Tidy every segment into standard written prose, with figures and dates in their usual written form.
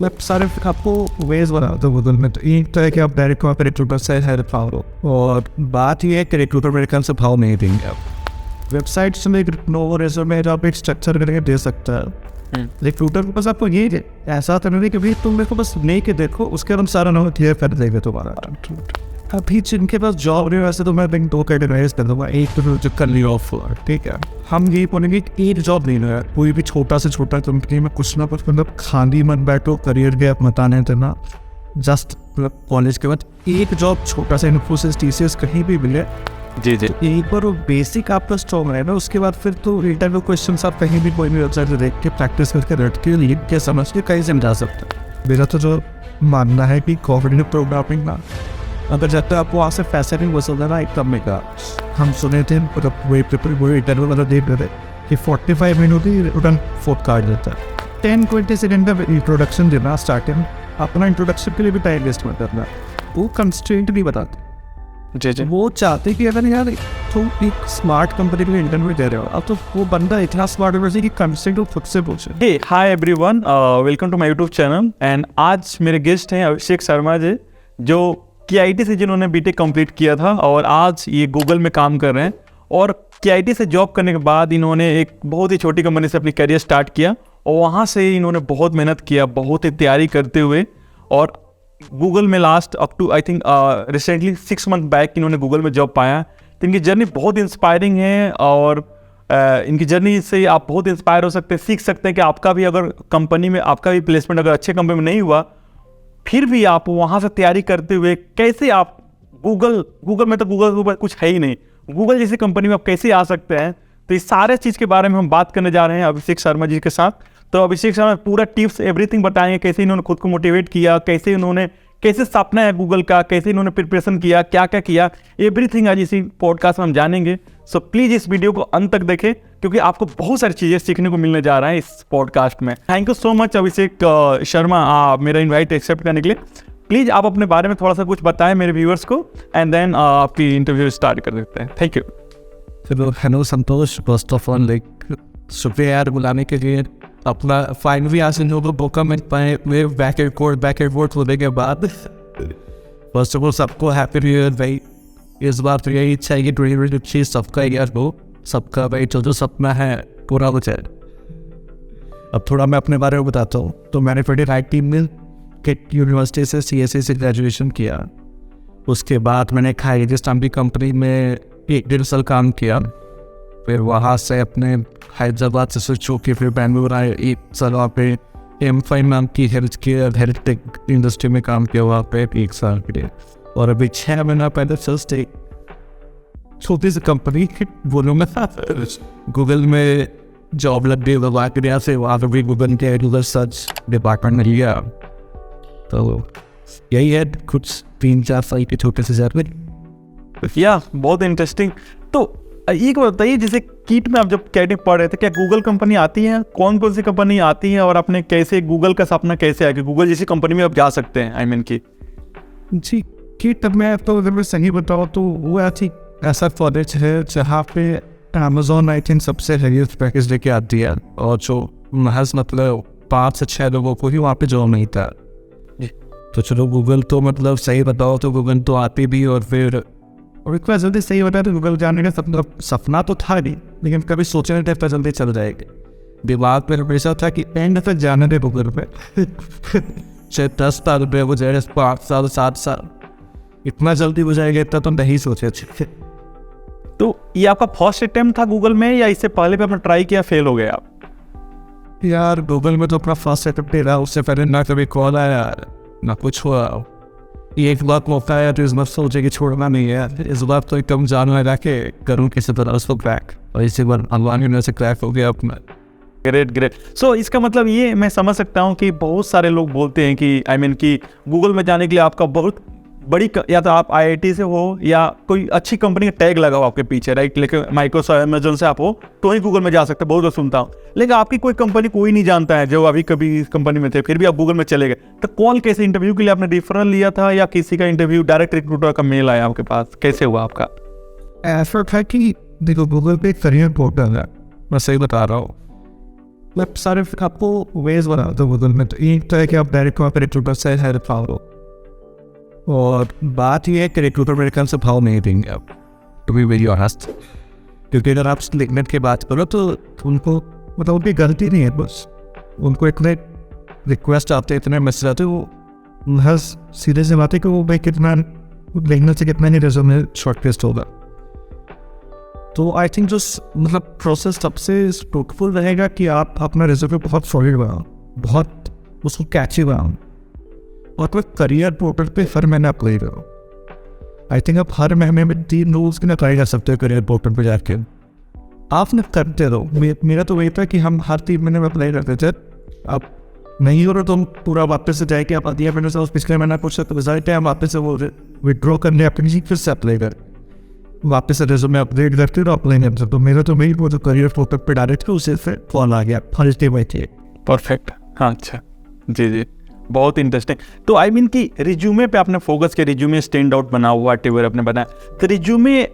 मैं सारे आपको वेज बनाता हूँ गूगल में। तो एक तो है कि आप डायरेक्ट वहाँ पर रिक्रूटर से है भाव लो, और बात ये है कि रिक्रूटर मेरे ख्याल से भाव नहीं देंगे आप। वेबसाइट्स में नो रेज्यूमे आप एक स्ट्रक्चर करके दे सकता है। रिक्रूटर के पास आपको ये ऐसा तो नहीं कि भाई तुम मेरे को बस नहीं के देखो, उसके बाद हम सारा नो क्लियर कर देंगे तुम्हारा। अभी जिनके पास जॉब नहीं, वैसे तो मैं बैंक 2 कैटेगराइज कर दूंगा। एक तो जो कर लिया ऑफर, ठीक है, हम ये बोलेंगे कि एक जॉब नहीं लो, कोई भी छोटा से छोटा कंपनी में कुछ ना कुछ मतलब खाली मत बैठो, करियर गैप मत आने देना। जस्ट कॉलेज के बाद एक जॉब छोटा सा इन्फोसिस टीसीएस कहीं भी मिले जी जी, एक बार वो बेसिक आपका स्ट्रॉन्ग है ना, उसके बाद फिर तो इंटरव्यू क्वेश्चन आप कहीं भी कोई भी वेबसाइट से देख के प्रैक्टिस करके रट के लीड के समझ के कहीं से जा सकते हैं। मेरा तो जो मानना है कि कॉग्निटिव प्रोग्रामिंग ना, अगर जब तक आपको वहाँ से पैसे नहीं वसूल है ना एक कम का, हम सुने थे मतलब वो इंटरव्यू मतलब देख रहे थे कि 45 मिनट ही रिटर्न फोर्थ कार्ड देता है। 10-20 सेकेंड का इंट्रोडक्शन देना स्टार्टिंग, अपना इंट्रोडक्शन के लिए भी टाइम वेस्ट मत करना। वो कंस्ट्रेंट नहीं बताते जी जी, वो चाहते कि अगर यार तुम एक स्मार्ट कंपनी के लिए इंटरव्यू दे रहे हो, अब तो वो बंदा इतना स्मार्ट होना चाहिए कि कंस्ट्रेंट खुद से पूछे। Hey hi everyone, welcome to my YouTube channel. And आज मेरे गेस्ट हैं अभिषेक शर्मा जी, जो KIT से जिन्होंने बीटेक कंप्लीट किया था और आज ये गूगल में काम कर रहे हैं। और KIT से जॉब करने के बाद इन्होंने एक बहुत ही छोटी कंपनी से अपनी करियर स्टार्ट किया और वहाँ से इन्होंने बहुत मेहनत किया, बहुत ही तैयारी करते हुए, और गूगल में last up to I think recently 6 month back इन्होंने गूगल में जॉब पाया। तो इनकी जर्नी बहुत इंस्पायरिंग है और इनकी जर्नी से आप बहुत इंस्पायर हो सकते हैं, सीख सकते हैं कि आपका भी अगर कंपनी में आपका भी प्लेसमेंट अगर अच्छे कंपनी में नहीं हुआ, फिर भी आप वहाँ से तैयारी करते हुए कैसे आप गूगल में तो गूगल कुछ है ही नहीं, गूगल जैसी कंपनी में आप कैसे आ सकते हैं। तो इस सारे चीज़ के बारे में हम बात करने जा रहे हैं अभिषेक शर्मा जी के साथ। तो अभिषेक शर्मा पूरा टिप्स एवरीथिंग बताएंगे, कैसे इन्होंने खुद को मोटिवेट किया, कैसे सपना है गूगल का, कैसे इन्होंने प्रिपरेशन किया, क्या क्या किया, एवरीथिंग आज इसी पॉडकास्ट में हम जानेंगे। सो प्लीज़ इस वीडियो को अंत तक देखें क्योंकि आपको बहुत सारी चीज़ें सीखने को मिलने जा रहा है इस पॉडकास्ट में। Thank you so much Abhishek Sharma मेरा इन्वाइट एक्सेप्ट करने के लिए। प्लीज़ आप अपने बारे में थोड़ा सा कुछ बताएं मेरे व्यूअर्स को, एंड देन आपकी इंटरव्यू स्टार्ट कर देते हैं। Thank you. चलो, hello Santosh, first of all शुक्रिया यार बुलाने के लिए। अपना फाइनली आज इन लोगों को मौका मिल पाए मेरे बैक एंड फोर्थ होने के बाद। फर्स्ट ऑफ ऑल सबको हैप्पी न्यू ईयर भाई। इस बार तो यही इच्छा है कि 2026 सबका ईयर हो, सबका भाई जो सपना है पूरा हो जाए। अब थोड़ा मैं अपने बारे में बताता हूँ। तो मैंने 2019 में किट यूनिवर्सिटी से CSE से ग्रेजुएशन किया। उसके बाद मैंने राजस्थान की कंपनी में 1-1.5 साल काम किया। फिर वहाँ से अपने हैदराबाद से स्विच होकर फिर बेंगलुरु आए। 1 साल वहाँ पे M5 नाम की हेल्थ टेक इंडस्ट्री में काम किया वहाँ पे 1 साल के लिए। और अभी 6 महीना पहले जस्ट एक छोटी सी कंपनी बोलूँगा गूगल में जॉब लग गई वहाँ से। वहाँ पर भी गूगल के गूगल सर्च डिपार्टमेंट में लिया। तो यही है कुछ 3-4 साल के छोटे से जर्नी। या बहुत इंटरेस्टिंग। तो एक बात बताइए, जैसे किट में आप जब KIT पढ़ रहे थे, क्या गूगल कंपनी आती है, कौन कौन सी कंपनी आती है, और आपने कैसे गूगल का सपना कैसे आया कि गूगल जैसी कंपनी में आप जा सकते हैं? आई मीन की जी किट मैं तो अगर मैं सही बताऊँ तो वो ऐसा कॉलेज है जहाँ पे अमेजोन आई थिंक सबसे हाईएस्ट पैकेज लेके आती है, और जो महज मतलब 5 से 6 लोगों को ही वहाँ पे जॉब नहीं था। तो चलो गूगल तो मतलब सही बताओ तो गूगल तो आती भी, और फिर और एक बार जल्दी सही होता है तो गूगल जाने का सपना तो था नहीं, लेकिन कभी सोचने टाइप पर जल्दी चल जाएगा। दिमाग में हमेशा था कि एंड तक जाने दे गूगल पे चाहे 10 साल रुपये हो जाए, 5 साल 7 साल, इतना जल्दी हो जाएगा इतना तो नहीं सोचे अच्छे। तो ये आपका फर्स्ट अटेम्प्ट था गूगल में, या इससे पहले भी आपने ट्राई किया, फेल हो गए आप? यार गूगल में तो अपना फर्स्ट अटेम्प्ट ही रहा। उससे पहले ना कभी कॉल आया यार ना कुछ हुआ। एक बार मौका आया तो इस बार सोचे कि छोड़ना नहीं है। इस बार तो एकदम जान में रखे करूँ किसी तरह उसको क्रैक, और इसी बार भगवान से क्रैक हो गया अपना। ग्रेट। सो इसका मतलब ये मैं समझ सकता हूँ कि बहुत सारे लोग बोलते हैं कि आई मीन कि गूगल में जाने के लिए आपका बहुत बड़ी या तो आप IIT से हो या कोई अच्छी कंपनी का टैग लगा हो आपके पीछे, राइट। लेकिन माइक्रोसॉफ्ट अमेजोन से आप हो तो ही गूगल में जा सकते हैं, बहुत सुनता हूँ। लेकिन आपकी कोई कंपनी कोई नहीं जानता है जो अभी कभी इस कंपनी में थे, फिर भी आप गूगल में चले गए। तो कॉल कैसे, इंटरव्यू के लिए आपने रेफरल लिया था या किसी का इंटरव्यू डायरेक्ट रिक्रूटर का मेल आया आपके पास, कैसे हुआ आपका? ऐसा था कि देखो गूगल पे करियर पोर्टल है, मैं सही बता रहा हूँ। मैं सारे आपको वेज बनाता हूँ गूगल में। तो एक तो है कि आप डायरेक्ट वहाँ पर रिक्रूटर से हेल्प पाओ, और बात ये है कि रिक्रूटर मेरे ख्याल से भाव नहीं देंगे आप, टू बी वेरी ऑनेस्ट। क्योंकि अगर आप लिखनेट की बात करो तो उनको मतलब उनकी गलती नहीं है, बस उनको इतने रिक्वेस्ट आते हैं, इतने मैसेज आते हैं, वो हर सीधे से बात है कि वो भाई कितना लिखने से कितना ही रेज्यूमे शॉर्टलिस्ट होगा। तो आई थिंक जो मतलब प्रोसेस सबसे फ्रूटफुल रहेगा कि आप अपना रेज्यूमे बहुत सॉलिड बनाओ, बहुत उसको कैची बनाओ, और कोई करियर पोर्टल पे हर महीने अप्लाई करो। आई थिंक आप हर महीने में 3 रोल्स की अप्लाई कर सकते हो करियर पोर्टल पे जाके। आप न करते रहो। मेरा तो वही था कि हम हर 3 महीने में अप्लाई करते थे। अब नहीं हो रहा तो हम पूरा वापस से जाए कि आप आधी महीने से उस पिछले महीना कुछ रिजल्ट है, हम वापस से वो विड्रॉ करने अपनी फिर से अप्लाई कर, वापस से रेज्यूमे अपडेट करते और अप्लाई करते। तो मेरा तो वही वो जो करियर पोर्टल पे डायरेक्ट उसे फिर कॉल आ गया फर्स्ट डे थे। परफेक्ट। हाँ, अच्छा, जी जी, बहुत इंटरेस्टिंग। तो आई मीन कि रिज्यूमे पे आपने फोकस किया, रिज्यूमे स्टैंड आउट बना हुआ टेवर आपने बनाया, तो रिज्यूमे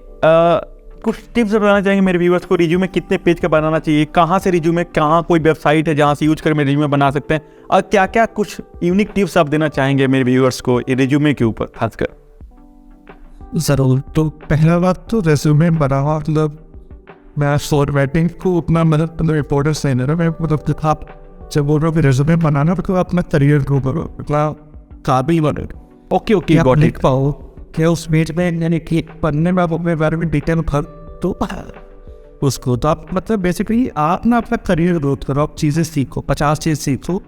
कुछ टिप्स बताना चाहेंगे मेरे व्यूअर्स को? रिज्यूमे कितने पेज का बनाना चाहिए, कहाँ से रिज्यूमे, कहाँ कोई वेबसाइट है जहाँ से यूज कर रिज्यूमे बना सकते हैं, और क्या क्या कुछ यूनिक टिप्स आप देना चाहेंगे मेरे व्यूअर्स को रिज्यूमे के ऊपर खासकर? ज़रूर। तो पहला बात तो रेज्यूमे बनाओ, मतलब मैं फॉर्मेटिंग को उतना मतलब इम्पोर्टेंस नहीं दे रहा मैं, मतलब आप जब बोल रहा हूँ कि रेज्यूमे बनाना तो अपना करियर ग्रो करो, इतना काबिल बने। Okay okay, got it. लिख पाओ कि उस पेज में यानी कि पढ़ने में आप अपने बारे में डिटेल भर तो उसको, तो आप मतलब बेसिकली आप ना अपना करियर ग्रोथ करो, आप चीज़ें सीखो, 50 चीज़ सीखो,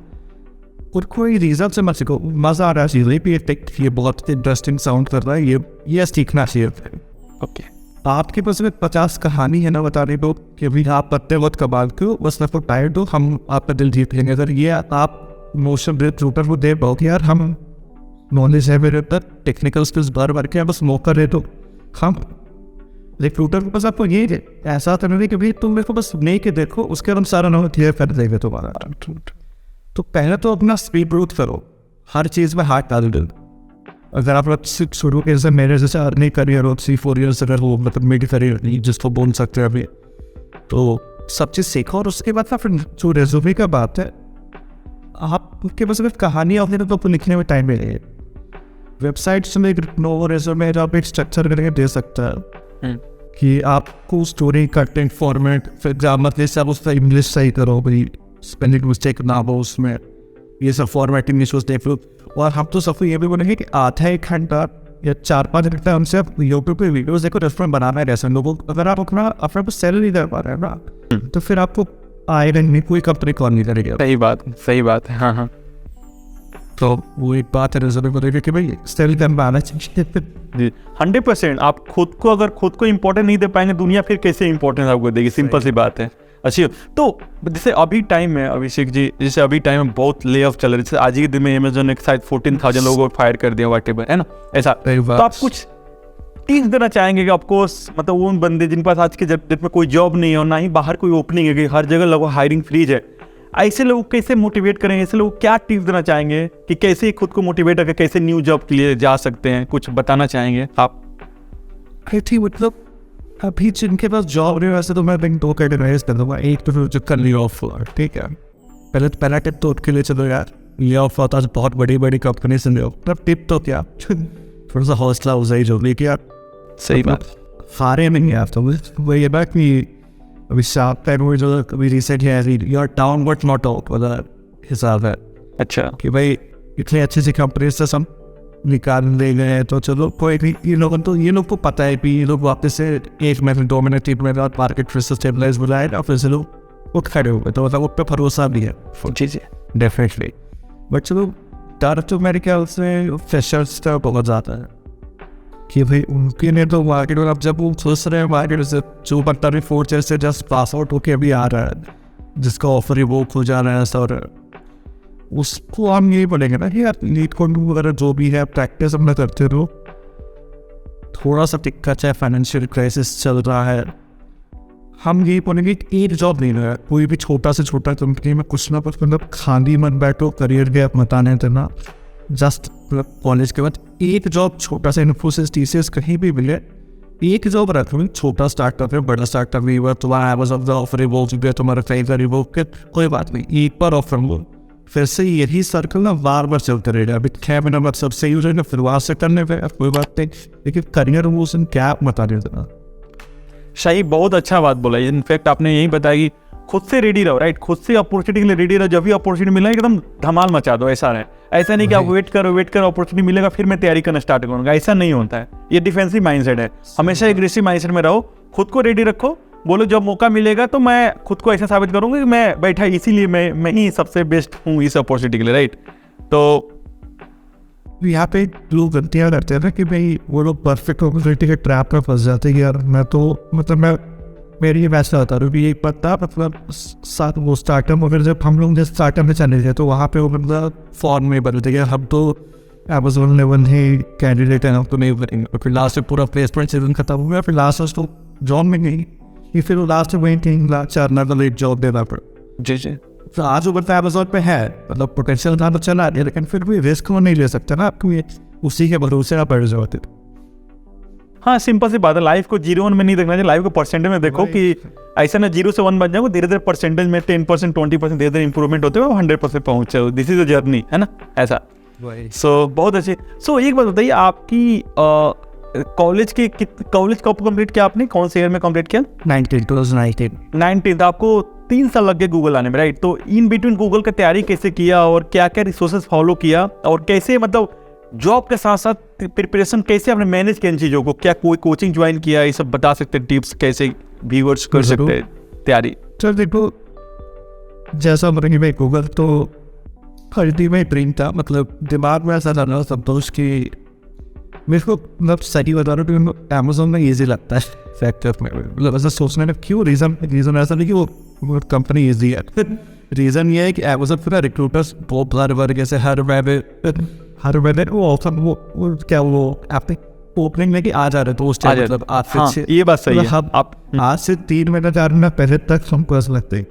और कोई रीज़न से मत सीखो, मज़ा आ रहा है चीज़ें भी, ये बहुत इंटरेस्टिंग साउंड कर रहा है, ये सीखना चाहिए। ओके, आपके पास में 50 कहानी है ना बताने को कि भी आप पत्ते बहुत कमाल क्यों, बस आपको टाइट हो, हम आपका दिल जीत लेंगे। अगर ये आप मोशन रिक्रूटर को दे पाओ कि यार हम नॉलेज है मेरे अंदर, टेक्निकल स्किल्स भर के बस मौका दे दो, हम रिक्रूटर को बस आपको ये ऐसा तो नहीं कि भाई तुम मेरे को बस नहीं के देखो, उसके बाद हम सारा नॉलेज क्लियर कर देंगे तुम्हारा। तो पहले तो अपना स्पीड ग्रोथ करो, हर चीज़ में हाथ डाल दो। अगर आप शुरू के जैसे मेरे जैसे अर्निंग करियर हो 3-4 ईयर्स अगर हो, मतलब मिड करियर नहीं जिसको बोल सकते हैं अभी, तो सब चीज़ सीखो। और उसके बाद फिर जो रेज्यूमे का बात है, आपके पास अगर कहानी होती है तो आपको लिखने में टाइम मिलेगा। वेबसाइट्स में एक नो रेज्यूमे आप एक स्ट्रक्चर करके दे सकता है कि आपको स्टोरी कंटेंट फॉर्मेट, फिर ग्रामर जैसे आप उसका इंग्लिश सही करो, भाई स्पेलिंग मिस्टेक ना हो उसमें, ये सब फॉर्मेटिंग इशूज देख लो। और हम तो सबको ये भी बोलेंगे कि आधा 1 घंटा या 4-5 घंटा उनसे आप यूट्यूब पे वीडियोस देखो, रेस्टोरेंट बनाना है रेस्टोरेंट लोगों। अगर आप अपना सेल नहीं कर पा रहे हैं ना, तो फिर आपको आएगा नहीं, कोई कंपनी कॉल नहीं करेगी। सही बात है। हाँ हाँ, तो वो एक बात है रेज्यूमे को लेकर कि भाई सेल करना चाहिए जी 100%। आप अगर खुद को इम्पोर्टेंट नहीं दे पाएंगे, दुनिया फिर कैसे इम्पोर्टेंस आपको देगी? सिंपल सी बात है। अच्छी, तो जैसे अभी टाइम में अभिषेक जी, जैसे अभी टाइम में बहुत ले ऑफ चल रहे हैं, जैसे आज ही के दिन में अमेजोन ने शायद 14,000 लोगों को फायर कर दिया व्हाटएवर, है ना ऐसा। तो आप कुछ टिप्स देना चाहेंगे कि ऑफकोर्स मतलब वो बंदे जिन पास आज के डेट में कोई जॉब नहीं है और ना ही बाहर कोई ओपनिंग है, कि हर जगह लोगों हायरिंग फ्रीज है, ऐसे लोग कैसे मोटिवेट करेंगे? ऐसे लोग क्या टिप्स देना चाहेंगे कि कैसे खुद को मोटिवेट करके कैसे न्यू जॉब के लिए जा सकते हैं? कुछ बताना चाहेंगे आप? ठीक, मतलब अभी जिनके पास जॉब नहीं, वैसे तो मैं 2 कैटेगराइज कर दूंगा। एक तो जो कर ली ऑफ, ठीक है, पहला टिप तो उसके लिए चलो यार, ले ऑफ होता है बहुत बड़ी कंपनी से ले ऑफ। मतलब टिप तो क्या, थोड़ा सा हौसला हो जाए जो, लेकिन यार सही बात, हारे नहीं यार। तो वो ये बात कि अभी शार्प टाइम हुई जो अभी रिसेंट है, your down but not out वाला हिसाब है। अच्छा, कि भाई इतनी अच्छी कंपनी से सब निकाल ले गए हैं, तो चलो कोई नहीं, ये लोग को पता है कि ये लोग वापस से 1 महीने 2 महीने 3 महीने मार्केट फिर से स्टेबलाइज हो जाए और फिर से लोग उठ खड़े हो गए, तो मतलब उस पर भरोसा भी है। जी जी, डेफिनेटली। बट चलो डर तो मेरे ख्याल से फ्रेशर्स का बहुत ज़्यादा है कि भाई उनके लिए तो मार्केट में अब जब वो सोच रहे हैं मार्केट से जो बता रहे 4 ईयर से जस्ट पास आउट होके अभी आ रहा है, जिसका ऑफर ही वो खो जा रहा है सर, उसको हम यही बोलेंगे ना कि यार लीड कोडिंग वगैरह जो भी है प्रैक्टिस अपना करते रहो। थोड़ा सा दिक्कत है, फाइनेंशियल क्राइसिस चल रहा है, हम यही बोलेंगे कि एक जॉब नहीं रहा है, कोई भी छोटा से छोटा कंपनी में कुछ ना कुछ मतलब खाली मत बैठो, करियर गैप मत आने देना। जस्ट मतलब कॉलेज के बाद एक जॉब छोटा सा इन्फोसिस TCS कहीं भी मिले, एक जॉब रहता है, छोटा स्टार्टअप है, बड़ा स्टार्टअप भी हुआ, तुम्हारा अमेज़न का ऑफर रिवॉल्व हो गया, तुम्हारा कहीं का रिवॉल्व किया, कोई बात नहीं, एक बार ऑफर हो फिर से यही सर्कल ना बार बार चलते रहेगा। अभी 6 महीना बाद सब सही हो जाएगा, फिर वहाँ से करने पे कोई बात नहीं, लेकिन करियर मोशन क्या आप बता देना। शाही बहुत अच्छा बात बोला। इनफैक्ट आपने यही बताया कि खुद से रेडी रहो, राइट, खुद से अपॉर्चुनिटी के लिए रेडी रहो। जब भी अपॉर्चुनिटी मिले एकदम धमाल मचा दो, ऐसा है। ऐसा नहीं कि आप वेट करो अपॉर्चुनिटी मिलेगा फिर मैं तैयारी करना स्टार्ट करूंगा, ऐसा नहीं होता है। ये डिफेंसिव माइंडसेट है। हमेशा एग्रेसिव माइंडसेट में रहो, खुद को रेडी रखो, बोलो जब मौका मिलेगा तो मैं खुद को ऐसा साबित करूंगा कि मैं बैठा, इसीलिए मैं ही सबसे बेस्ट हूँ इस अपॉर्चुनिटी के लिए, राइट। तो यहाँ पे लोग गलतियाँ करते हैं ना कि भाई वो लोग परफेक्ट अपॉर्चुनिटी के ट्रैप में फंस जाते हैं कि यार मैं तो मैं मेरी ये वैसा होता है कि एक पता मतलब साथ वो स्टार्टअप वगैरह जब हम लोग जब स्टार्टअप में चले थे तो वहाँ पे वो मतलब फॉर्म में बने थे हम तो अमेज़न लेवल ही कैंडिडेट हैं, हम तो नहीं करेंगे। फिर लास्ट में पूरा प्लेसमेंट सीजन खत्म हो गया, फिर लास्ट में तो जॉब में गई, फिर वो लास्ट में वही 3 लाख 4 लाख का लेट जॉब देना पड़ा। जी तो आज ऊपर अमेज़न पे है, मतलब पोटेंशियल था तो चला, लेकिन फिर भी रिस्क वो नहीं ले सकते ना, आपको ये उसी के भरोसे आप बैठ जाते। हाँ, सिंपल सी बात है। लाइफ को 0-1 में नहीं देखना चाहिए, लाइफ को परसेंटेज में देखो कि ऐसा ना 0 से 1 बन जाओ, धीरे धीरे परसेंटेज में 10% 20% धीरे धीरे इंप्रूवमेंट होते हुए 100% पहुंच जाओ। दिस इज अ जर्नी, है ना, ऐसा। सो बहुत अच्छे। सो एक बात बताइए, आपकी कॉलेज कब कंप्लीट किया आपने, कौन से ईयर में कंप्लीट किया? 19 आपको 3 साल लग गए गूगल आने में, राइट। तो इन बिटवीन गूगल का तैयारी कैसे किया और क्या क्या रिसोर्सेज फॉलो किया और कैसे मतलब जॉब के साथ साथ प्रिपरेशन कैसे आपने मैनेज किया इन चीज़ों को? क्या कोई कोचिंग ज्वाइन किया, ये सब बता सकते हैं टिप्स कैसे व्यूअर्स कर सकते हैं तैयारी? सर देखो, जैसा मतलब मैं गूगल तो खरीदी में ड्रीम था, मतलब दिमाग में ऐसा था संतोष की मेरे को मतलब सही बता रहा हूँ कि अमेज़न में ईजी लगता है फैक्टर में, मतलब ऐसा सोचने में क्यों रीज़न ऐसा नहीं कि वो कंपनी ईजी है। रीज़न ये है कि अमेज़न पूरा रिक्रूटर्स बहुत बार जैसे हर महीने वो ऑफर वो क्या वो आपने ओपनिंग में कि आ जा रहे तो उस टाइम मतलब आज से ये बात सही है। आप आज से 3 महीने 4 महीने पहले तक हम पर्स लगते हैं,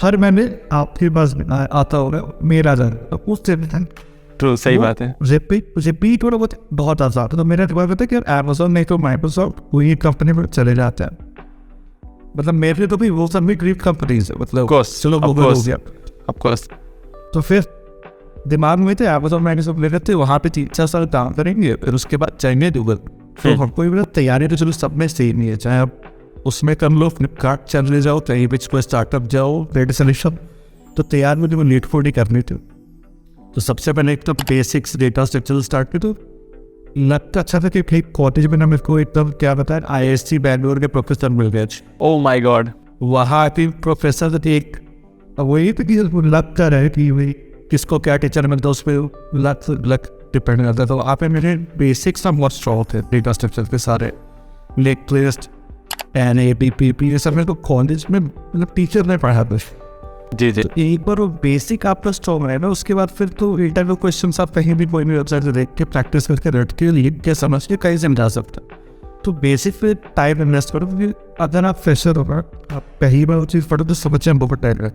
हर महीने आपके पास आता होगा मेरा जा रहा है उस टाइम तक। ट्रू, सही बात है। रिपीट होना बहुत आसान था। तो मेरा दिमाग होता है कि अमेज़न नहीं तो माइक्रोसॉफ्ट कोई कंपनी पर चले जाते हैं, मतलब मेरे तो भी वो सब भी ग्रेट कंपनीज है, मतलब चलो गूगल हो गया ऑफकोर्स। तो फिर दिमाग में थे अमेज़न माइक्रोसॉफ्ट ले लेते, वहाँ पे 3-4 साल काम करेंगे, फिर उसके बाद चाहिए गूगल। तो हमको भी तैयारी तो चलो सब में सेम ही है, चाहे आप उसमें कर लो, फ्लिपकार्ट चले जाओ, कहीं भी कोई स्टार्टअप जाओ, डेटा सॉल्यूशन, तो तैयार मुझे वो लीड फोल्ड ही करनी थी। तो सबसे पहले एक तो बेसिक्स डेटा स्ट्रक्चर स्टार्ट की, तो लगता अच्छा था कि भाई कॉलेज में ना मेरे को एकदम क्या बताया IISc बैंगलोर के प्रोफेसर मिल गए। ओह माय गॉड, वहाँ के प्रोफेसर थे एक, वही तो कि लगता रहे कि भाई किसको क्या टीचर मिलता है उस पर लक डिपेंड करता है। तो वहाँ पे मेरे बेसिक्स ना बहुत स्ट्रॉन्ग थे डेटा स्ट्रक्चर के सारे, लेक लिस्ट NAPPP ये सब मेरे को कॉलेज में मतलब टीचर ने पढ़ा था। जी जी। एक बार वो बेसिक आपका स्ट्रॉन्ग है ना, उसके बाद फिर तो इंटरव्यू क्वेश्चन आप कहीं भी कोई भी वेबसाइट से देख के प्रैक्टिस करके रट के लीड के समझ के कहीं समझा सकते। तो बेसिक पे टाइम इन्वेस्ट करो, क्योंकि अगर आप फ्रेशर होगा, आप पहली बार वो चीज़ पढ़ो तो समझे बहुत टाइम है।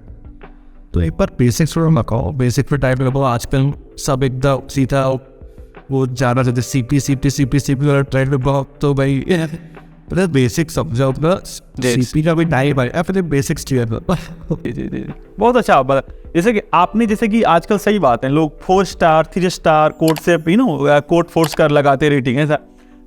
तो एक बार बेसिक्स थोड़ा मकाओ, बेसिक पे टाइम लगाओ। आजकल सब एकदम सीधा वो जाना चाहते CP वाला ट्रेंड में बहुत, तो भाई मतलब बेसिक समझाओ, CP का भी टाइम है, फिर बेसिक्स क्लियर करो। बहुत अच्छा आप बता। जैसे कि आजकल सही बात है, लोग 4 स्टार 3 स्टार कोड से कोड फोर्स कर लगाते रेटिंग ऐसा।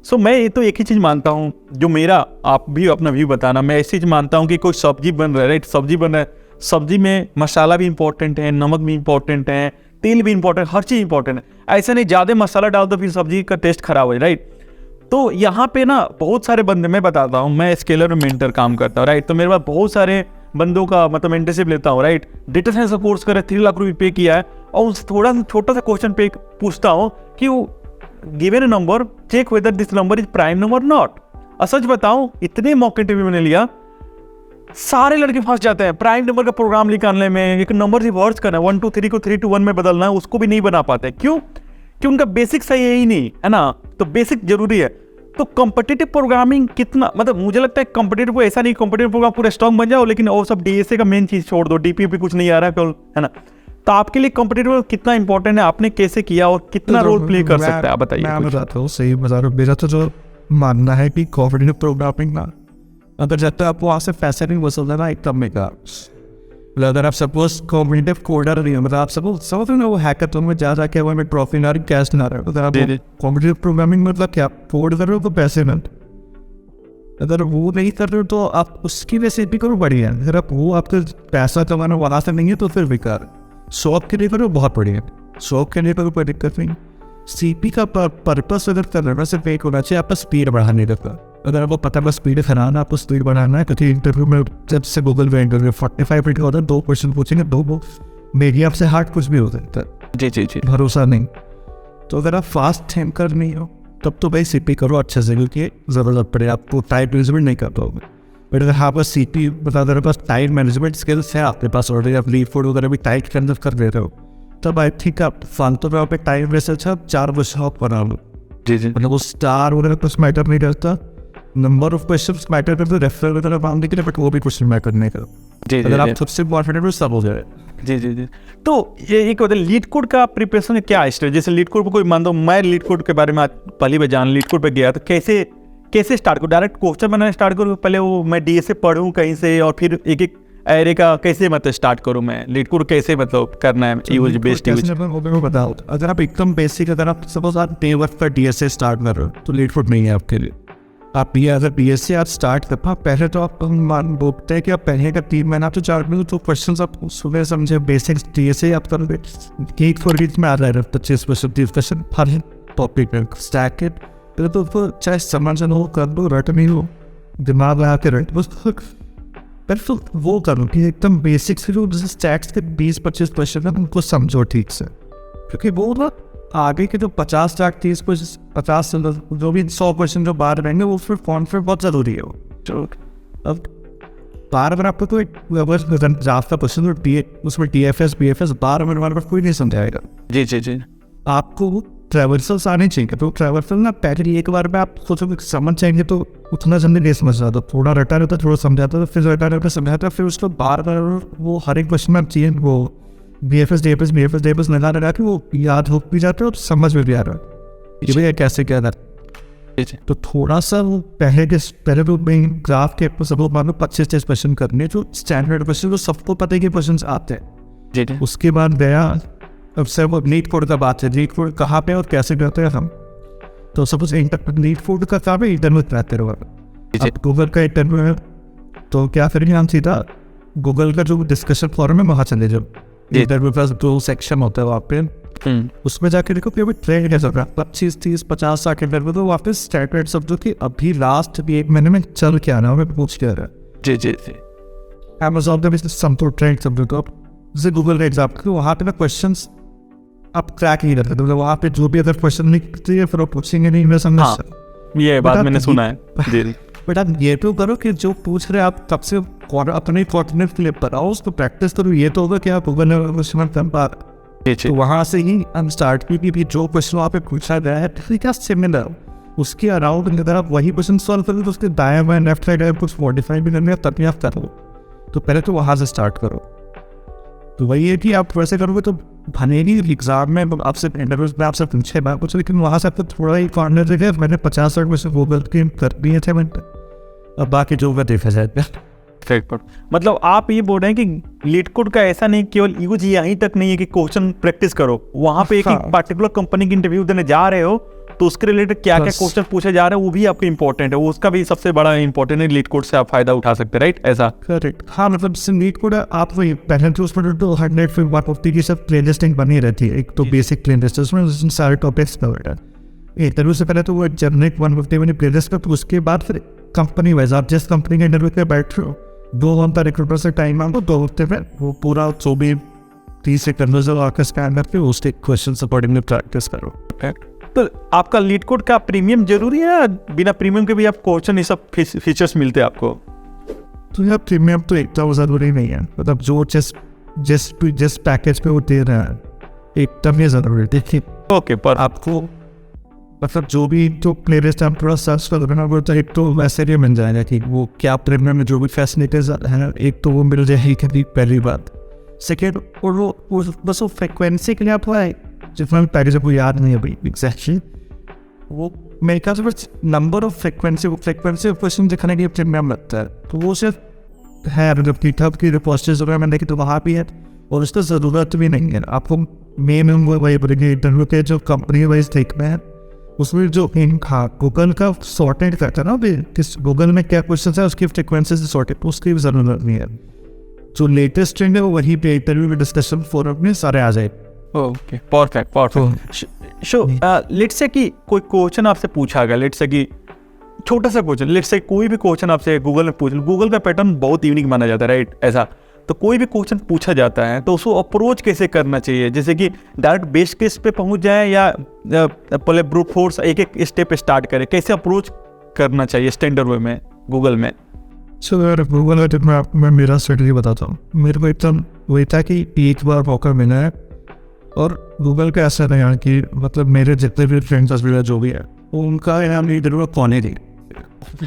सो मैं ये तो एक ही चीज़ मानता हूँ, जो मेरा, आप भी अपना व्यू बताना, मैं ऐसी चीज़ मानता हूँ कि कोई सब्जी बन रहा है, राइट, सब्जी बन रहा है, सब्जी में मसाला भी इंपॉर्टेंट है, नमक भी इंपॉर्टेंट है, तेल भी इंपॉर्टेंट, हर चीज़ इंपॉर्टेंट है। ऐसा नहीं ज़्यादा मसाला डाल दो फिर सब्जी का टेस्ट खराब हो जाए, राइट। तो यहाँ पे ना बहुत सारे बंदे, मैं बताता हूँ, मैं स्केलर में मेंटर काम करता हूँ, राइट। तो मेरे पास बहुत सारे बंदों का मतलब मेंटरशिप लेता हूँ, राइट। डेटा साइंस का कोर्स कर 3 लाख रुपये पे किया है, और उनसे थोड़ा सा छोटा सा क्वेश्चन पे पूछता हूँ कि वो given a number, check whether this number is prime number not. और सच बताऊँ, इतने मॉक इंटरव्यू मैंने लिया, सारे लड़के फंस जाते हैं प्राइम नंबर का प्रोग्राम निकालने में। एक नंबर रिवर्स करना है, 1 2 3 को 3 to 1 में बदलना है, उसको भी नहीं बना पाते। क्यों? कि उनका बेसिक सही है ही नहीं, है ना। तो बेसिक जरूरी है। तो कॉम्पिटिटिव प्रोग्रामिंग कितना, मतलब मुझे लगता है कॉम्पिटिटिव को ऐसा नहीं कॉम्पिटिटिव प्रोग्राम पूरा स्ट्रॉन्ग बन जाओ, लेकिन वो सब DSA का मेन चीज छोड़ दो, DPP कुछ नहीं आ रहा है ना। तो आपके लिए कॉम्पिटिटिव कितना इंपॉर्टेंट है, आपने कैसे किया और कितना रोल प्ले कर सकता है, आप बताइए। मैं बताता हूँ, सही बता रहा हूँ। मेरा तो जो मानना है कि कॉग्निटिव प्रोग्रामिंग ना, अगर जब तक आप वहाँ से पैसे नहीं वसूल ना एकदम में का, अगर आप सपोज कॉग्निटिव कोडर नहीं हो, मतलब आप सपोज समझ ना वो हैकाथॉन में जा जाके वो में ट्रॉफी ना रही, कैश ना रहे, अगर आप कॉग्निटिव प्रोग्रामिंग मतलब क्या कोड कर रहे हो तो पैसे ना, अगर वो नहीं कर रहे हो तो आप उसकी वजह भी करो बढ़िया, अगर आप वो आपका पैसा कमाना वहाँ से नहीं है तो फिर बेकार। शौक के लिए करो बहुत बढ़िया, शौक के लिए करो कोई दिक्कत नहीं। सीपी का पर्पस अगर कर रहे सिर्फ एक होना चाहिए, आपका स्पीड बढ़ाने का। अगर आपको पता है स्पीड कराना, आपको स्पीड बढ़ाना है, क्योंकि इंटरव्यू में जब से गूगल में इंटरव्यू 45 मिनट का होता है, 2 क्वेश्चन पूछेंगे, 2 मेरी आपसे हार्ड कुछ भी हो सकता है। जी जी जी, भरोसा नहीं। तो अगर आप फास्ट थिंकर नहीं हो तब तो भाई सीपी करो अच्छे से, क्योंकि ज़रूरत पड़े आपको टाइम मैनेजमेंट नहीं कर पाओगे। बट अगर आपका सीपी बता मेरे पास टाइम मैनेजमेंट स्किल्स है, आपके पास ऑलरेडी आप लीव फूड वगैरह भी टाइट के अंदर कर दे रहे हो, तब आई थिंक आप फालतू में पे टाइम वेस्ट अच्छा 4 क्वेश्चन बना लो। जी जी, मतलब वो स्टार वगैरह कुछ मैटर नहीं करता, नंबर ऑफ क्वेश्चंस मैटर करते, रेफर वगैरह मांगने के लिए, बट वो भी क्वेश्चन मैटर नहीं करता। जी अगर आप सबसे कॉन्फिडेंट हो सब हो जाए। जी जी जी। तो ये एक बताइए लीड कोड का प्रिपरेशन में क्या स्टेज, जैसे लीड कोड पर कोई मान दो मैं लीड कोड के बारे में आज पहली बार जान लीड कोड पे गया, तो कैसे स्टार्ट करूँ? डायरेक्ट क्वेश्चन बनाना स्टार्ट करूँ, पहले वो मैं डीएसए पढ़ूँ कहीं से, और फिर एक एक एरे का कैसे मतलब स्टार्ट करूँ मैं लीड कोड कैसे मतलब करना है यूज बेस्ड यूज? बताओ, अगर आप एकदम बेसिक, अगर आप सपोज आप डे 1 पर डीएसए स्टार्ट कर रहे हो तो लीड कोड नहीं है आपके लिए। आप ये अगर बीएससी आप स्टार्ट कर पाओ, पहले तो आप मान बोलते हैं कि आप पहले का 3 महीना तो 4 महीने तो क्वेश्चन आप सुबह समझे बेसिक्स डीएसए आप करोगे, गेट फॉर गेट में आ रहा है 25% डिस्कशन हर टॉपिक में स्टैक इट, तो चाहे समझन हो कर लो, रट नहीं हो, दिमाग लगा के रट, बस फिर वो करो कि एकदम बेसिक से जो स्टैक्स के 20-25 क्वेश्चन है उनको समझो ठीक से, क्योंकि वो ना आगे के जो 50 स्टार्ट 30 50 जो भी 100 क्वेश्चन जो बाहर रहेंगे वो फिर कॉन्फिडेंस बहुत ज़रूरी है वो। अब बार आपको तो एक ड्राफ्ट का क्वेश्चन उसमें TFS BFS 12 मिनट बार कोई नहीं समझाएगा। जी जी जी, आपको ट्रैवर्सल्स आने चाहिए, तो ट्रैवर्सल ना पहले एक बार में आप सोचो समझ जाएंगे तो उतना जल्दी नहीं समझ रहा, तो थोड़ा रटा रहता थोड़ा समझाता, तो फिर रटा रहता समझाता, फिर उसको बार वो हर एक क्वेश्चन में चाहिए वो BFS DFS लगा के वो याद हो भी जाता है और समझ में भी आ रहा है कि भैया कैसे क्या था। तो थोड़ा सा वो पहले तो ग्राफ के सब लोग मान लो 25-30 क्वेश्चन करने जो स्टैंडर्ड क्वेश्चन, जो सबको पता है कि क्वेश्चन आते हैं। उसके बाद गया अब सर वो लीड कोड का बात है, लीड कोड कहाँ पे और कैसे करते हैं हम, तो सपोज लीड कोड का काम है इंटरव्यू कराते रहो। अब गूगल का इंटरव्यू है तो क्या करेंगे हम, सीधा गूगल का जो डिस्कशन फॉरम है वहाँ चले जाओ, इंटरव्यू प्लस 2 सेक्शन होता है वहाँ पे, उसमें जाके देखो कि अभी ट्रेंड कैसा रहा, 25 30 50 60 इंटरव्यू, तो वहाँ पे स्टैंडर्ड समझो कि अभी लास्ट भी 1 महीने में चल के आना हमें पूछ क्या रहा है। जी जी जी, अमेज़ॉन का बिजनेस समझो ट्रेंड समझो, तो अब जैसे गूगल का एग्जाम्पल, तो वहाँ पे ना क्वेश्चन आप क्रैक नहीं करते, मतलब वहाँ पे जो भी अगर क्वेश्चन नहीं करते हैं फिर वो पूछेंगे नहीं, मैं समझ ये बात मैंने सुना है। बट आप ये तो करो कि जो पूछ रहे आप तब से अपने कॉर्डिनेट क्लिप बनाओ, उसको प्रैक्टिस करो, ये तो होगा कि आप गूगल में क्वेश्चन कर पा रहे, तो वहाँ से ही हम स्टार्ट की भी जो क्वेश्चन वहाँ पे पूछा गया है क्या सिमिलर उसके अराउंड अगर आप वही क्वेश्चन सॉल्व करो तो उसके दाएं बाएं लेफ्ट साइड आप कुछ मॉडिफाई भी करने तभी आप करो, तो पहले तो वहाँ से स्टार्ट करो। तो वही है कि आप वैसे करोगे तो भले एग्जाम में आपसे इंटरव्यूज में आपसे पूछे बात कुछ, लेकिन वहाँ से आपको थोड़ा ही कॉर्नर देखे, मैंने 50 क्वेश्चन गूगल के कर दिए थे मैंने, अब बाकी जो मैं देखा जाए। मतलब आप ये बोल रहे हैं कि लीड कोड का ऐसा नहीं केवल यूज यहीं तक नहीं है कि क्वेश्चन प्रैक्टिस करो, वहाँ पे एक पर्टिकुलर कंपनी की इंटरव्यू देने जा रहे हो तो उसके रिलेटेड क्या क्या क्वेश्चन पूछे जा रहे हैं वो भी आपको इंपॉर्टेंट है, वो उसका भी सबसे बड़ा इंपॉर्टेंट है, लीड कोड से आप फायदा उठा सकते हैं, राइट? ऐसा करेक्ट। हाँ, मतलब लीड कोड आप वही पहले तो उसमें तो 100 फिर 150 की सब प्ले लिस्टिंग बनी रहती है, एक तो बेसिक प्ले लिस्ट उसमें सारे टॉपिक्स कवर्ड है। इंटरव्यू से पहले तो वो जनरिक 150 वाली प्ले लिस्ट पर, उसके बाद फिर कंपनी वाइज आप जिस कंपनी के इंटरव्यू पे बैठ रहे हो 2 घंटा रिक्रूटर से टाइम मांगो, 2 हफ्ते में वो पूरा 30 सेकंड आकर स्कैन करके उसके क्वेश्चन अकॉर्डिंगली प्रैक्टिस करो। तो आपका लीड कोड का प्रीमियम जरूरी है या बिना प्रीमियम के भी आप क्वेश्चन ये सब फीचर्स मिलते हैं आपको? तो यार प्रीमियम तो एकदम जरूरी नहीं है, मतलब जो जिस पैकेज पे वो दे रहा है एकदम ये जरूरी है। देखिए ओके, पर आपको मतलब जो भी जो प्ले लिस्ट आप थोड़ा सर्च करोगे वो तो एक तो वैसे ही मिल जाएगा कि वो क्या प्रीमियम में जो भी फैसिलिटीज है ना, एक तो वो मिल जाएगी पहली बात। सेकेंड, और वो बस वो फ्रिक्वेंसी के लिए आप जितना भी पैकेज आपको याद नहीं है भाई एग्जैक्टली, वो मेरे ख्याल से बस number of frequency of question दिखाने के लिए मैम लगता है, तो वो सिर्फ है मतलब गिटहब की रिपोजिटरीज वगैरह मैंने देखी तो वहाँ भी है, और उसका ज़रूरत भी नहीं है आपको। मेन वही बोलेंगे इंटरव्यू के जो कंपनी वाइज देखना है, उसमें जो हाँ गूगल का सॉर्टेड करता है ना अभी, किस गूगल में क्या क्वेश्चन है उसकी फ्रिक्वेंसी से सॉर्टेड, उसकी भी ज़रूरत नहीं है। जो लेटेस्ट ट्रेंड है वो वहीं पे इंटरव्यू में डिस्कशन फोरम में सारे आ जाए। Okay perfect. So let's say कि कोई क्वेश्चन आपसे पूछा गया, लेट्स से कि छोटा सा क्वेश्चन, लेट्स से कोई भी क्वेश्चन आपसे गूगल में पूछ, गूगल का पैटर्न बहुत यूनिक माना जाता है राइट, ऐसा तो कोई भी क्वेश्चन पूछा जाता है तो उसको अप्रोच कैसे करना चाहिए, जैसे कि डायरेक्ट बेस केस पे पहुंच जाए या पहले ब्रूट फोर्स एक एक स्टेप स्टार्ट करे, कैसे अप्रोच करना चाहिए स्टैंडर्ड वे में गूगल में? सर गूगल में मैं मेरा स्ट्रेटजी बताता हूँ। मेरे को एकदम वही था कि एक बार मौका मिला है, और गूगल का ऐसा नहीं है कि मतलब मेरे जितने भी फ्रेंड्स जो भी है उनका यहाँ इंटरव्यू कौन ही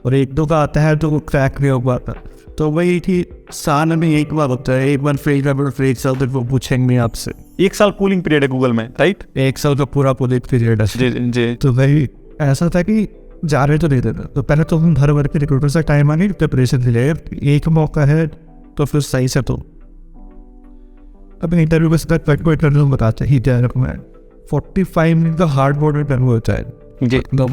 और एक दो का आता है तो वो क्रैक नहीं हो पाता, तो वही कि साल में एक बार होता है, एक बार एक साल तक वो पूछेंगे आपसे। 1 साल कूलिंग पीरियड है गूगल में राइट? 1 साल का पूरा कूलिंग पीरियड है जी। तो भाई ऐसा था कि जा रहे तो नहीं देते, तो पहले तो हम भर के रिक्रूटर से टाइम आने प्रिपरेशन के लिए, एक मौका है तो फिर सही से तो अब इंटरव्यू में इंटरव्यू बताते ही क्या मैं 45 मिनट का हार्ड बोर्ड इंटरव्यू होता है जी। तो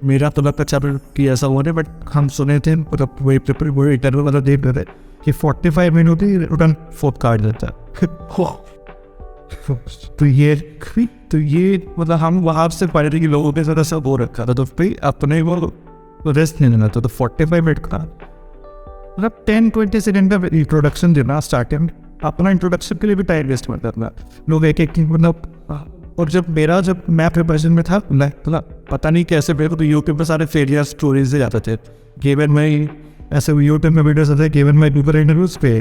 मेरा तो लगता अच्छा कि ऐसा हुआ नहीं, बट हम सुने थे मतलब वही पेपर वो इंटरव्यू मतलब देख रहे थे कि 45 मिनट ही रिटर्न फोर्थ कार्ड देता है। तो ये मतलब हम वहाँ से पढ़े कि लोगों के साथ ऐसा हो रखा था, तो फिर अपने वो रेस्ट नहीं लेना था, तो 45 मिनट का मतलब 10-20 सेकेंड का इंट्रोडक्शन देना स्टार्टिंग में, अपना इंट्रोडक्शन के लिए भी टाइम वेस्ट मत करना। लोग एक मतलब, और जब मैं प्रिपरेशन में था तो पता नहीं कैसे मेरे को तो यूट्यूब पे सारे फेलियर स्टोरीज से जाते थे, गेवन में ऐसे यूट्यूब में वीडियोस आते गेवन में गूगल इंटरव्यूज पे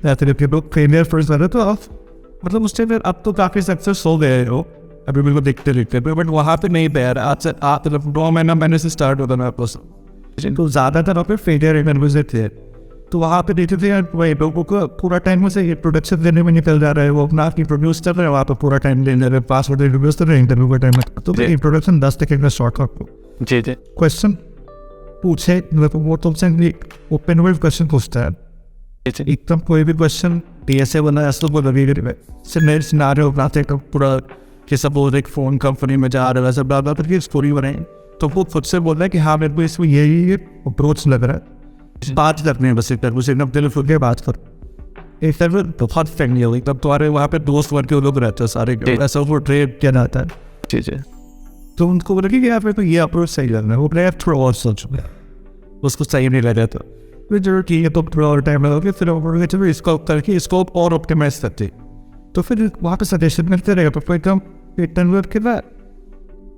ऐसे लोग फेलियर फर्स्ट आते, तो आप मतलब उस टाइम अब तो काफ़ी सक्सेस हो गए हो अभी मेरे को देखते बट वहाँ पे नहीं तैयार आज से मतलब 2 महीने से स्टार्ट होता ना आपको, तो ज़्यादातर वहाँ पे फेलियर इंटरव्यूज थे, तो वहाँ पे देखते थे यार वही लोगों को पूरा टाइम से प्रोडक्शन देने में निकल जा रहा है, वो अपना इंट्रोड्यूस कर रहे हैं, वहाँ पे पूरा टाइम ले रहे हैं, पासवर्ड इंट्रोड्यूस कर रहे हैं इंटरव्यू का टाइम, तो इंट्रोडक्शन 10 सेकंड का शॉर्ट आपको जी क्वेश्चन पूछे, वो तुमसे ओपन वर्ल्ड क्वेश्चन पूछता है एकदम, कोई भी क्वेश्चन DSA बना ऐसा को लगे सिनारियो बनाते पूरा कि सब वो एक फ़ोन कंपनी में जा रहा है सब डाल करके स्टोरी बनाई, तो वो खुद से बोल रहा है कि हाँ मेरे को इसमें यही अप्रोच लग रहा है, बात करनी है बस इंटरव्यू से एकदम दिल खुल के बात करो। इंटरव्यू बहुत फ्रेंडली हो एकदम, तुम्हारे वहाँ पे दोस्त वर्ग के लोग रहते हैं सारे, ऐसा वो ट्रेड किया जाता है जी। तो उनको बोला कि यार मेरे को ये अप्रोच सही लग रहा है, वो बोला यार थोड़ा और सोच, उसको सही नहीं लग रहा था, फिर जरूर ठीक है तो थोड़ा और टाइम लगोगे, फिर चलो इसको करके इसको और ऑप्टिमाइज करते, तो फिर वहाँ पे सजेशन मिलते रहेगा, तो एकदम इंटरव्यू के बाद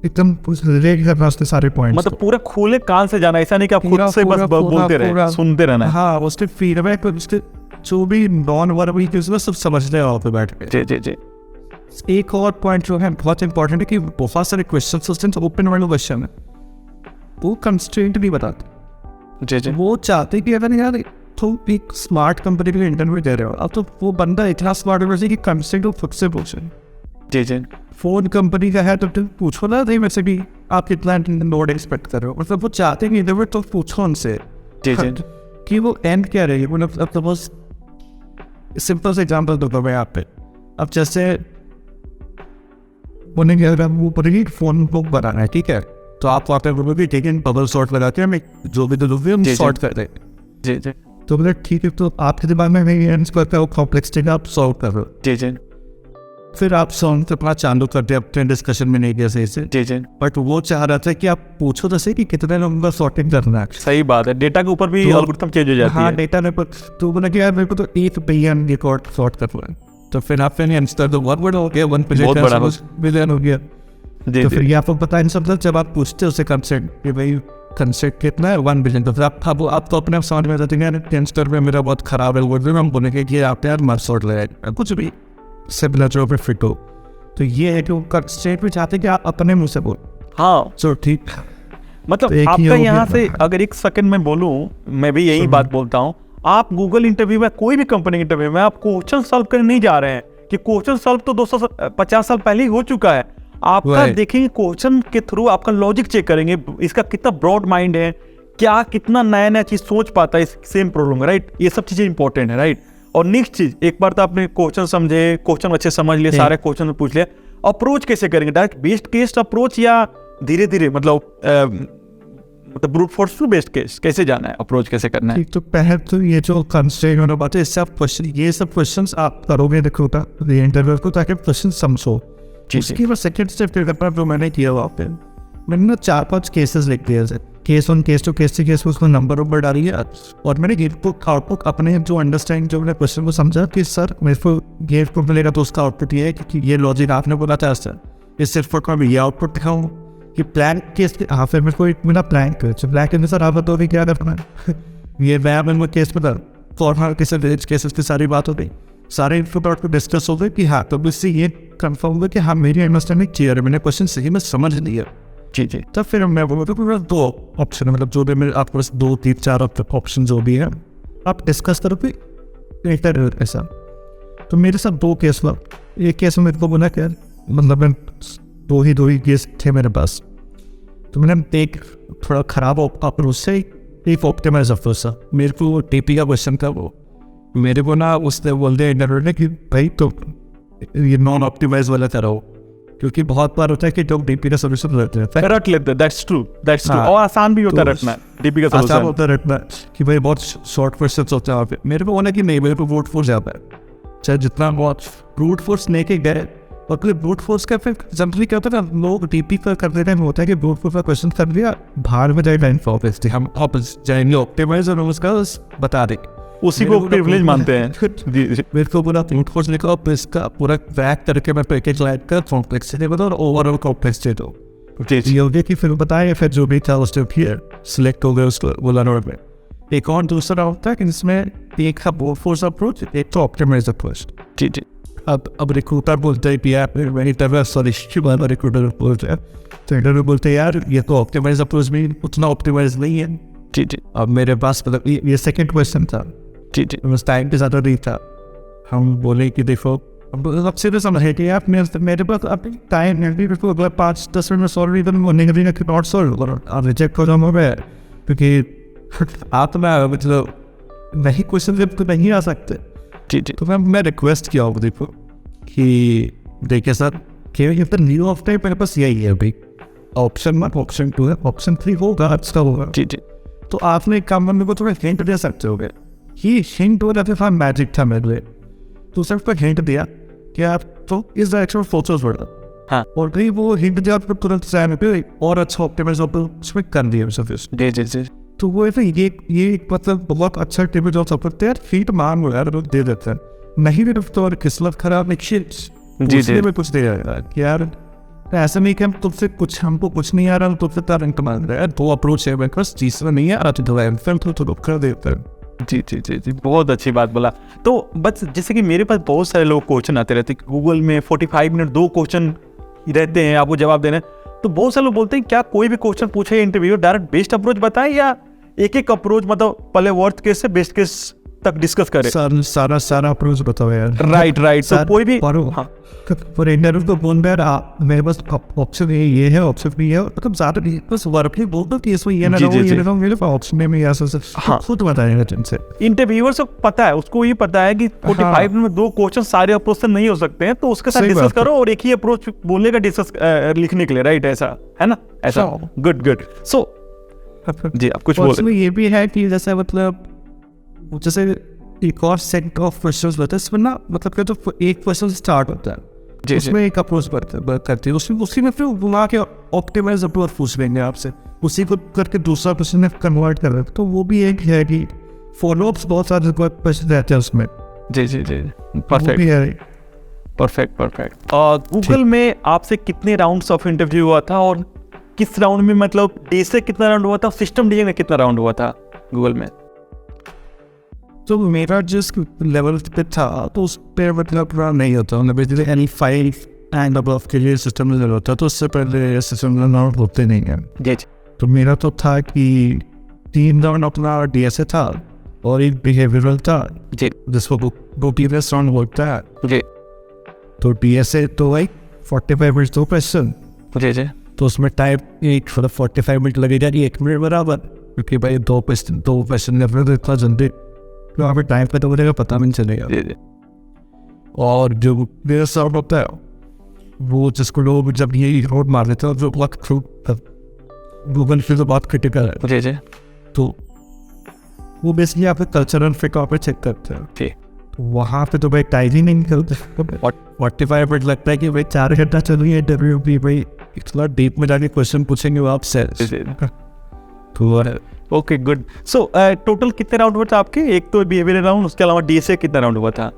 एकदम रिलेट करना उसके सारे पॉइंट्स, मतलब पूरा खुले कान से जाना, ऐसा नहीं कि आप खुद से बस बोलते रहे, सुनते रहना। हाँ उसके फीडबैक उसके जो भी नॉन वर्बल के उसमें सब समझते हैं वहाँ पे बैठ के। जी। एक और पॉइंट जो है बहुत इंपॉर्टेंट है कि बहुत सारे क्वेश्चन ओपन वर्ल्ड क्वेश्चन है, वो कंस्ट्रेंट नहीं बताते जी। वो चाहते कि अगर यार तो एक स्मार्ट कंपनी के लिए इंटरव्यू दे रहे हो, अब तो वो बंदा इतना स्मार्ट है वैसे कि कंस्ट्रेंट वो खुद से पूछे जी। फोन कंपनी का है तो तुम पूछो ना नहीं वैसे भी आप कितना नोट एक्सपेक्ट कर रहे हो, मतलब वो चाहते हैं इंटरव्यू तो पूछो उनसे जी कि वो एंड क्या रहेगी। मतलब अब सपोज सिंपल से एग्जाम्पल दूंगा मैं आप पे, अब जैसे उन्हें क्या वो बोलेगी फ़ोन बुक बनाना है, ठीक है, तो आप वहाँ पे बोलोगे ठीक है बबल सॉर्ट लगा के हमें जो भी तो हम सॉर्ट कर दें जी। तो बोले ठीक है, तो आपके दिमाग में नहीं एंड करता है वो कॉम्प्लेक्सिटी आप सॉल्व कर रहे हो जी। फिर आप सॉल्व तो अपना चालू करते हैं, अपने डिस्कशन में नहीं किया सही से जी। बट वो चाह रहा था कि आप पूछो तो सही कि कितने लोगों का सॉर्टिंग करना है। सही बात है, डेटा के ऊपर भी एल्गोरिथम चेंज हो जाती है। हाँ डेटा ने तो बोला कि यार मेरे को तो 1 बिलियन रिकॉर्ड सॉर्ट करना है, तो फिर आपने आंसर तो बहुत बड़ा हो गया, 1 बिलियन हो गया जी। तो फिर ये आपको पता है सब जब आप पूछते हो उसे कंसेंट कि भाई कंसेंट कितना है 1 बिलियन, तो फिर आप तो अपने समझ में जाते हैं आंसर में मेरा बहुत खराब है, हम बोलेंगे कि आप यार मत सॉर्ट लगाए कुछ भी सिमिलर जो पे फिट हो। तो ये है कि वो कंसेंट भी चाहते हैं कि आप अपने मुँह से बोलो। हाँ सो ठीक, मतलब तो आपका यहाँ से अगर 1 सेकंड में बोलूँ, मैं भी यही बात बोलता हूँ, आप गूगल इंटरव्यू में कोई भी कंपनी इंटरव्यू में आप क्वेश्चन सॉल्व करने नहीं जा रहे हैं कि क्वेश्चन सॉल्व तो 250 साल पहले ही हो चुका है। आपका Right. देखेंगे क्वेश्चन के थ्रू आपका लॉजिक चेक करेंगे, इसका कितना ब्रॉड माइंड है, क्या कितना नया नया चीज सोच पाता है इस सेम प्रॉब्लम, राइट। ये सब चीजें इंपॉर्टेंट है, राइट। और नेक्स्ट चीज, एक बार तो आपने क्वेश्चन समझे, क्वेश्चन अच्छे समझ लिए, सारे क्वेश्चन पूछ लिया, अप्रोच कैसे करेंगे, डायरेक्ट बेस्ड केस अप्रोच या धीरे धीरे मतलब brute force to based case, कैसे जाना है, अप्रोच कैसे करना है? ठीक, तो पहले तो ये जो कंस्ट्रेंट वाला बात है, इससे आप क्वेश्चन, ये सब क्वेश्चंस आप करोगे रिक्रूटर इंटरव्यू को, ताकि क्वेश्चन समझो। उसके बाद सेकंड स्टेप फिर करना जो मैंने किया वहाँ पे, मैंने ना 4-5 केसेस लिख दिए, केस ऑन केस, तो केस से केस उसको नंबर डालिए, और मैंने इनपुट आउटपुट अपने जो अंडरस्टैंड, जो मैंने क्वेश्चन को समझा कि सर मेरे को ये इनपुट मिलेगा, तो उसका आउटपुट ये है कि ये लॉजिक आपने बोला था सर, इस इनपुट में ये आउटपुट दिखाऊँ कि प्लान केस। हाँ, फिर मेरे को एक मिला प्लान के अंदर सर आप बताओ क्या करना है। ये मैं मेरे केस में था फॉर्मल केसेस की सारी बात हो गई, सारे इनपुट आउटपुट डिस्कस हो गए कि हाँ, तो इससे ये कंफर्म हुआ कि हाँ मेरी अंडरस्टैंडिंग क्लियर है, मैंने क्वेश्चन सही में समझ लिया। जी जी। तब फिर मैं बोलता हूँ मेरे 2 ऑप्शन है, मतलब जो भी मेरे आपके पास 2, 3, 4 ऑप्शन जो भी है आप डिस्कस करो कि ऐसा। तो मेरे साथ 2 केस हुआ। एक केस में मेरे को बोला क्या, मतलब मैं दो ही केस थे मेरे पास, तो मैंने एक थोड़ा खराब अप्रोच से एक ऑप्टिमाइज अप्रोच था। मेरे को वो टीपी का क्वेश्चन था, वो मेरे को ना उसने बोल दिया इंटरव्यू ने कि भाई तो ये नॉन ऑप्टिमाइज वाला तरह हो, क्योंकि बहुत बार होता है कि लोग डीपी का सोल्यूशन रट लेते हैं, रट लेते हैं, दैट्स ट्रू हाँ। और आसान भी होता है तो रटना, डीपी का आसान सोल्यूशन होता है रटना कि भाई बहुत शॉर्ट क्वेश्चन होता है वहाँ पे। मेरे को होना कि नहीं, मेरे को ब्रूट फोर्स जाता है, चाहे जितना बहुत ब्रूट फोर्स लेके गए। और फिर ब्रूट फोर्स का फिर जनरली क्या होता है ना, लोग डीपी पर करते टाइम होता है कि ब्रूट फोर्स का क्वेश्चन कर लिया, बाहर में जाए टाइम वापस हम वापस जाएंगे ऑप्टिमाइज और उसका बता देंगे, उसी को प्रिविलेज मानते हैं। जी जी। मेरे को पूरा ब्रूट फोर्स लिखा और इसका पूरा क्रैक करके मैं पैकेज लाइट कर कॉम्प्लेक्सिटी बताओ और ओवरऑल कॉम्प्लेक्सिटी दो। ये हो गया कि फिर बताया, फिर जो भी था उस सिलेक्ट हो गया उसको बोला नोट में। एक और दूसरा होता है कि इसमें एक था ब्रूट फोर्स अप्रोच, एक तो ऑप्टिमाइज अप्रोच। जी जी। अब रिक्रूटर बोलते हैं कि यार रिक्रूटर बोलते हैं, तो इंटरव्यू बोलते हैं यार ये तो ऑप्टिमाइज अप्रोच में उतना ऑप्टिमाइज नहीं है। जी जी। अब मेरे पास मतलब ये सेकंड क्वेश्चन था। जी जी। बस टाइम पे ज़्यादा नहीं था, हम बोले कि देखो अब सीधे समझे कि आप मेरे पास अभी टाइम नहीं, 5-10 मिनट में सॉल्व नहीं तो नॉट सॉल्व करो, आप रिजेक्ट हो जाओ मैं, क्योंकि आप ना मतलब नहीं क्वेश्चन जब तो नहीं आ सकते। जी जी। तो मैं रिक्वेस्ट किया हूँ देखो कि देखिए सर कि तो न्यू ऑफ टाइम मेरे पास यही है अभी, ऑप्शन 1 ऑप्शन 2 है, ऑप्शन 3 होगा अच्छा होगा। जी जी। तो आपने एक काम मेरे को थोड़ा हिंट दे सकते हो, ये हिंट हो जाते था मैजिक था मेरे लिए। तो सिर्फ को हिंट दिया कि आप तो इस डायरेक्शन में फोकस बढ़ा, हाँ। और कहीं वो हिंट दिया तो तुरंत सामने पे और अच्छा ऑप्टिमाइज उसमें कर दिया सर्विस। जी जी जी। तो वो ऐसा ये एक मतलब बहुत अच्छा टिप जो सकते हैं, फीट मांग हो यार दे देते हैं, नहीं भी तो और किस्मत खराब निश्चित जी में कुछ दे जाएगा कि यार ऐसा नहीं कि हम तुमसे कुछ हमको कुछ नहीं आ रहा, तुमसे तरंग मांग रहे हैं। 2 अप्रोच है मेरे पास, तीसरा नहीं है आ रहा तो कर देते हैं। जी जी जी जी, बहुत अच्छी बात बोला। तो बस जैसे कि मेरे पास बहुत सारे लोग क्वेश्चन आते रहते हैं गूगल में, 45 मिनट 2 क्वेश्चन रहते हैं आपको जवाब देने। तो बहुत सारे लोग बोलते हैं क्या कोई भी क्वेश्चन पूछे इंटरव्यू डायरेक्ट बेस्ट अप्रोच बताएं या एक अप्रोच, मतलब पहले वर्स्ट केस से बेस्ट केस तक डिस्कस करें? सारा अप्रोच बताओ यार। राइट। तो कोई भी पर इंटरव्यू तो बोल रहे मेरे पास ऑप्शन ये है, ऑप्शन भी है, मतलब ज्यादा नहीं, बस वर्क ही बोल दो कि इसमें ये ना रहो मेरे ऑप्शन में ऐसा खुद बताएगा तुमसे। इंटरव्यूअर को पता है, उसको ये पता है कि 45 में 2 क्वेश्चन सारे अप्रोच से नहीं हो सकते हैं, तो उसके साथ डिस्कस करो और एक ही अप्रोच बोलने का डिस्कस लिखने के लिए, राइट? ऐसा है ना, ऐसा गुड। सो जी आप कुछ बोल। ये भी है कि जैसे मतलब जैसे एक और सेट ऑफ क्वेश्चंस होते हैं इसमें ना, मतलब क्या तो एक क्वेश्चन स्टार्ट होता है जी उसमें एक अप्रोच करते हैं, उसी में फिर बुला के ऑप्टिमाइज अप्रोच पूछ लेंगे आपसे, उसी को करके दूसरा क्वेश्चन में कन्वर्ट कर रहे हैं। तो वो भी एक है कि फॉलोअप्स बहुत सारे क्वेश्चन रहते हैं उसमें। जी परफेक्ट। और गूगल में आपसे कितने राउंड्स ऑफ इंटरव्यू हुआ था और किस राउंड में, मतलब डे से कितना राउंड हुआ था, सिस्टम डे में कितना राउंड हुआ था गूगल में? तो मेरा जिस लेवल पे था तो उस पर मतलब नहीं होता, बेसिकली एनी 5 एंड अबव के लिए सिस्टम लेवल होता, तो उससे पहले सिस्टम राउंड होते नहीं हैं। जी। तो मेरा तो था कि 3 राउंड अपना डीएसए था और एक बिहेवियरल था जी, जिसको वो प्रीवियस राउंड होता है जी। तो डीएसए तो लाइक 45 मिनट दो क्वेश्चन, जी जी तो उसमें टाइम एक 45 मिनट लगेगा कि 1 मिनट बराबर, क्योंकि भाई दो क्वेश्चन करने तो इतना जल्दी तो वहाँ पे टाइम खत्म हो जाएगा, पता भी नहीं चलेगा। जी जी और जो मेरा साउंड होता है वो जिसको लोग जब ये रोड मार देते हैं जो गूगल फिर तो बहुत क्रिटिकल है, जी जी तो वो बेसिकली आपके कल्चरल फिट पे चेक करते हैं। ठीक, तो वहाँ पे तो भाई टाइम ही नहीं निकलते। 45 मिनट लगता है कि भाई 4 घंटा चल रही है इंटरव्यू भी, भाई इतना डीप में जाके क्वेश्चन पूछेंगे वो आपसे। तो ओके गुड। सो टोटल कितने राउंड हुए थे आपके? एक तो बिहेवियर राउंड, उसके अलावा डीएसए कितना राउंड हुआ था?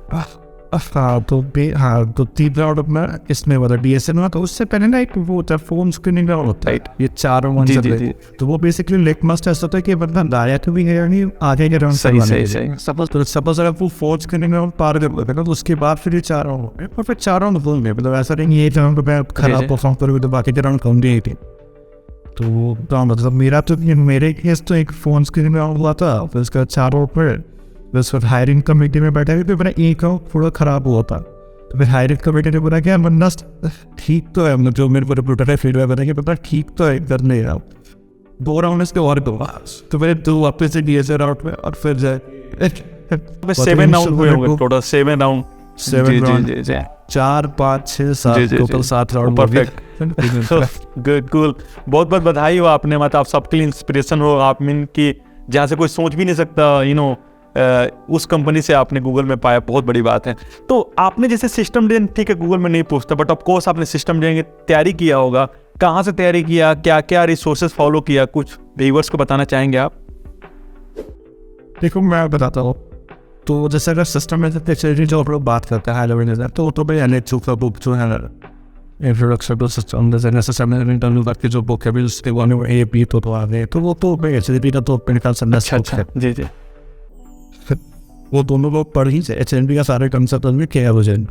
हाँ तो 3 राउंड अपना इसमें हुआ था, डीएसएन हुआ। तो उससे पहले ना एक वो होता है फोन स्क्रीनिंग राउंड होता है, ये 4 राउंड जी, चल जी, रहे जी। हैं। तो वो बेसिकली लिटमस टेस्ट होता है कि बंदा लायक भी है या नहीं आगे के राउंड सही सही सही। सपोज अगर वो फोन स्क्रीनिंग राउंड पार कर लेते ना तो उसके बाद फिर ये 4 राउंड हो गए, और फिर 4 राउंड बोल गए। मतलब ऐसा नहीं ये राउंड पे खराब जी। परफॉर्म करोगे तो बाकी के राउंड कम दिए थे। तो मतलब मेरा तो मेरे केस तो एक फोन स्क्रीनिंग राउंड हुआ था, फिर उसका 4 राउंड पर बस फिर हायरिंग कमेटी में बैठा फिर मेरा एक राउंड थोड़ा खराब हुआ था। तो फिर हायरिंग कमेटी ने बोला कि यार बंदा ठीक तो है, मतलब जो मेरे को रिपोर्टर है फीडबैक बता कि बंदा ठीक तो है, कर नहीं रहा। 2 राउंड इसके और दो, तो मेरे 2 वापस से डीएसए राउंड में, और फिर जाए 7 राउंड हुए होंगे टोटल, 7 राउंड। 7 राउंड, जी जी 4 5 6 जी, 7 जी, टोटल जी। 7 राउंड। Perfect good cool. बहुत बहुत बधाई हो, आपने मतलब आप सबके लिए इंस्पिरेशन हो। आप मीन कि जहाँ से कोई सोच भी नहीं सकता उस कंपनी से आपने गूगल में पाया, बहुत बड़ी बात है। तो आपने जैसे सिस्टम डिजाइन, ठीक है गूगल में नहीं पूछता, बट ऑफ कोर्स आपने सिस्टम डिजाइन की तैयारी किया होगा। कहाँ से तैयारी किया, क्या क्या रिसोर्सेज फॉलो किया, कुछ व्यूअर्स को बताना चाहेंगे आप? देखो मैं बताता हूँ, तो जैसे अगर सिस्टम में जो हम लोग बात करते हैं हाई लेवल डिजाइन, तो भाई एनएचयू का बुक जो है introduction to system design system interview करके जो बुक है उसके वन ए बी तो आ गए, तो वो तो एचएनबी का तो मेरे ख्याल से नेक्स्ट बुक है। जी जी वो दोनों लोग पढ़ ही से एचएनबी का सारे कंसेप्ट में किया हो जाए।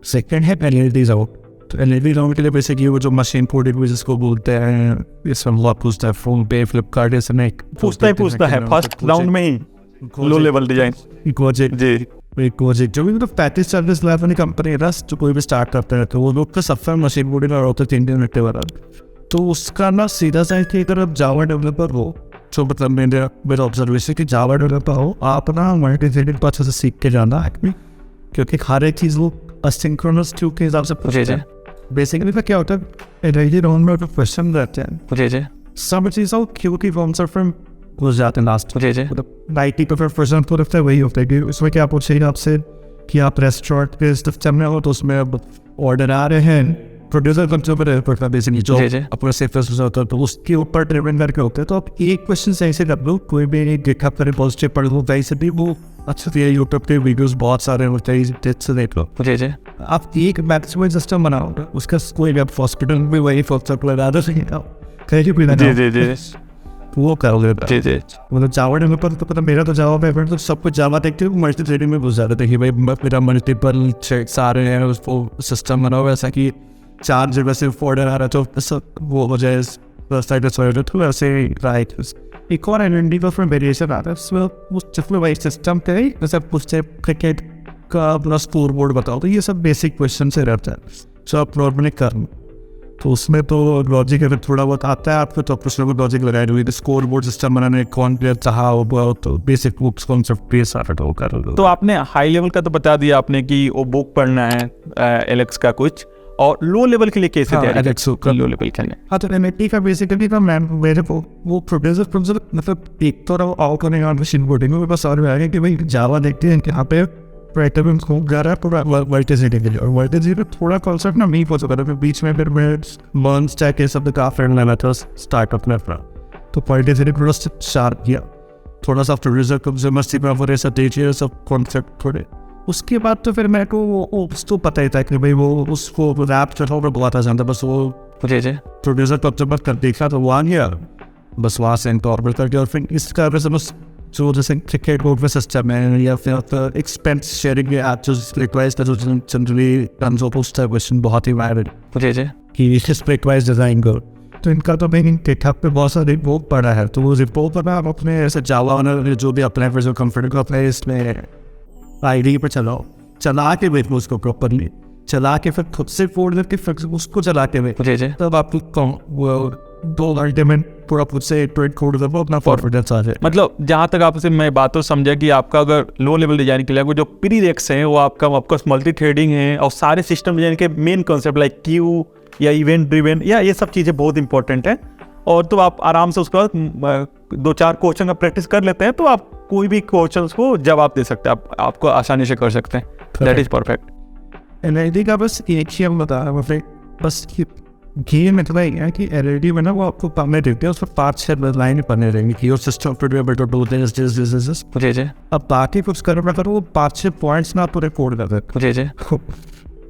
सेकेंड है एनएलडी राउंड। तो एनएलडी राउंड के लिए बेसिकली वो जो मशीन कोडिंग जिसको बोलते हैं, इसमें बहुत पूछता है फोन पे फ्लिपकार्ट ऐसे नहीं पूछता है फर्स्ट राउंड में ही लो लेवल डिजाइन प्रोजेक्ट जी प्रोजेक्ट जो भी मतलब पैकेज सर्विस लेवल वाली कंपनी है रस जो कोई भी स्टार्ट करते रहते हैं वो लोग तो सबसे मशीन कोडिंग और होते 3 घंटे वाला। तो उसका ना सीधा सा कि अगर आप जावा डेवलपर हो, जो मतलब मेरा ऑब्जर्वेशन कि जावा डेवलपर हो, आप ना मल्टी-थ्रेडेड को अच्छे से सीख के जाना है, क्योंकि हर एक चीज़ वो असिंक्रोनस क्यू के हिसाब से पूछते हैं। बेसिकली तो क्या होता है एनएलडी राउंड में क्वेश्चन रहते हैं, सब चीज़ों क्यू की फॉर्म से फिर घुस जाते हैं लास्ट। मतलब 90% तो लगता है वही होता है कि उसमें क्या पूछेगा आपसे कि आप रेस्टोरेंट के सिस्टम में हो, तो उसमें अब ऑर्डर आ रहे हैं, प्रोड्यूसर कंज्यूमर पड़ता है बेसिकली जो अपना सेफेस्ट होता है, तो उसके ऊपर ड्रिवन करके होते हैं। तो आप एक क्वेश्चन सही से कर लो, कोई भी गिटहब पर रिपोजिटरी पढ़ लो, वैसे भी वो अच्छा तो यूट्यूब पे वीडियोस बहुत सारे होते हैं, टिप्स देख लो। आप एक मैनेजमेंट सिस्टम बनाओगे, उसका कोई भी आप हॉस्पिटल में वही फॉक्सअप लगा दो, कहीं भी ना वो करोगे। मतलब जावा डेवलपर तो पता मेरा तो जावा बैकग्राउंड तो सब कुछ जावा देखते हो, मल्टी थ्रेडिंग में घुस जाते थे कि भाई मेरा मल्टीपल थ्रेड्स आ रहे हैं, उसको सिस्टम बनाओ ऐसा कि 4 जगह से ऑर्डर आ रहा है तो सब वो हो जाए तो ऐसे राइट। एक और एनएलडी का फिर वेरिएशन आता है उसमें जिसमें भाई सिस्टम पे ही जैसे पूछते हैं क्रिकेट का अपना स्कोर बोर्ड बताओ, तो ये सब बेसिक क्वेश्चन से रहता है जो आप नॉर्मली कर। तो उसमें तो लॉजिक अगर थोड़ा बहुत आता है आपको, तो कुछ लोग लॉजिक लगाए हुए स्कोर बोर्ड सिस्टम बनाने कौन प्लेयर चाहा हो, तो बेसिक बुक्स कॉन्सेप्ट पे सारा तो कर लो। तो आपने हाई लेवल का तो बता दिया आपने कि वो बुक पढ़ना है एलेक्स का कुछ, और लो लेवल के लिए कैसे तैयारी करते हैं? लो लेवल के लिए हाँ, तो एमएटी का बेसिकली ना मैं मेरे को वो प्रोड्यूसर मतलब एक तो आउट करने का मशीन कोडिंग में बस और आएगा कि भाई जावा देखते हैं कि यहाँ पे प्रेटरन खूब जा रहा है पूरा वर्टिसिटी के लिए, और वर्टिसिटी में थोड़ा कॉन्सेप्ट ना नहीं पहुंच सकता था बीच में, फिर मैं मर्न स्टैक ये सब का फ्रेंड लेना था स्टार्टअप में अपना, तो वर्टिसिटी पूरा शार्प किया, थोड़ा सा प्रोड्यूसर कंज्यूमर सी पर ऐसा देखिए सब कॉन्सेप्ट थोड़े। उसके बाद तो फिर मेरे को उसको पता ही था कि भाई वो उसको रैप चढ़ाओ में बहुत आसान था, बस वो प्रोड्यूसर कंज्यूमर कर देखा तो वो आ गया, बस वहाँ से इनकॉर्पोरेट कर दिया। और फिर इसका वैसे बस जो जैसे क्रिकेट बोर्ड में सिस्टम है या फिर एक्सपेंस शेयरिंग के ऐप जो रिक्वाइज जो जनरली पूछता है क्वेश्चन बहुत ही वायरल कि रिक्वाइज डिजाइन करो, तो इनका तो मैंने गिटहब पे बहुत सारे रिपोर्ट पढ़ा है, तो वो रिपोर्ट पर आप अपने ऐसे जावा जो भी अपने कंफर्ट को अपने इसमें आईडी पर चला के देखो उसको प्रॉपरली, चला के फिर खुद से कोड करके फिर उसको चलाते हुए जी जी तब आपको वो 2 घंटे में पूरा खुद से इटरेट कोड करो अपना कॉन्फिडेंस आ जाए। मतलब जहाँ तक आपसे मैं बात तो समझा कि आपका अगर लो लेवल डिजाइन के लिए वो जो प्री रेक्स हैं वो आपका मल्टी थ्रेडिंग है और सारे सिस्टम डिजाइन के मेन कॉन्सेप्ट लाइक क्यू या इवेंट ड्रिवन या ये सब चीज़ें बहुत इंपॉर्टेंट है। और तो आप आराम से उसके बाद 2-4 क्वेश्चन का प्रैक्टिस कर लेते हैं तो आप कोई भी क्वेश्चन को जवाब दे सकते हैं, आपको आसानी से कर सकते हैं। That is perfect. एलईडी का बस एक ही हम बता रहे हैं, बस गेम इतना ही है कि एलईडी में ना वो आपको पढ़ने देते हैं, उसमें 5-6 लाइन पढ़ने रहेंगे कि your system fit better do this this this this. जी जी अब बाकी कुछ करना करो वो 5-6 पॉइंट्स ना पूरे कोड कर देते। जी जी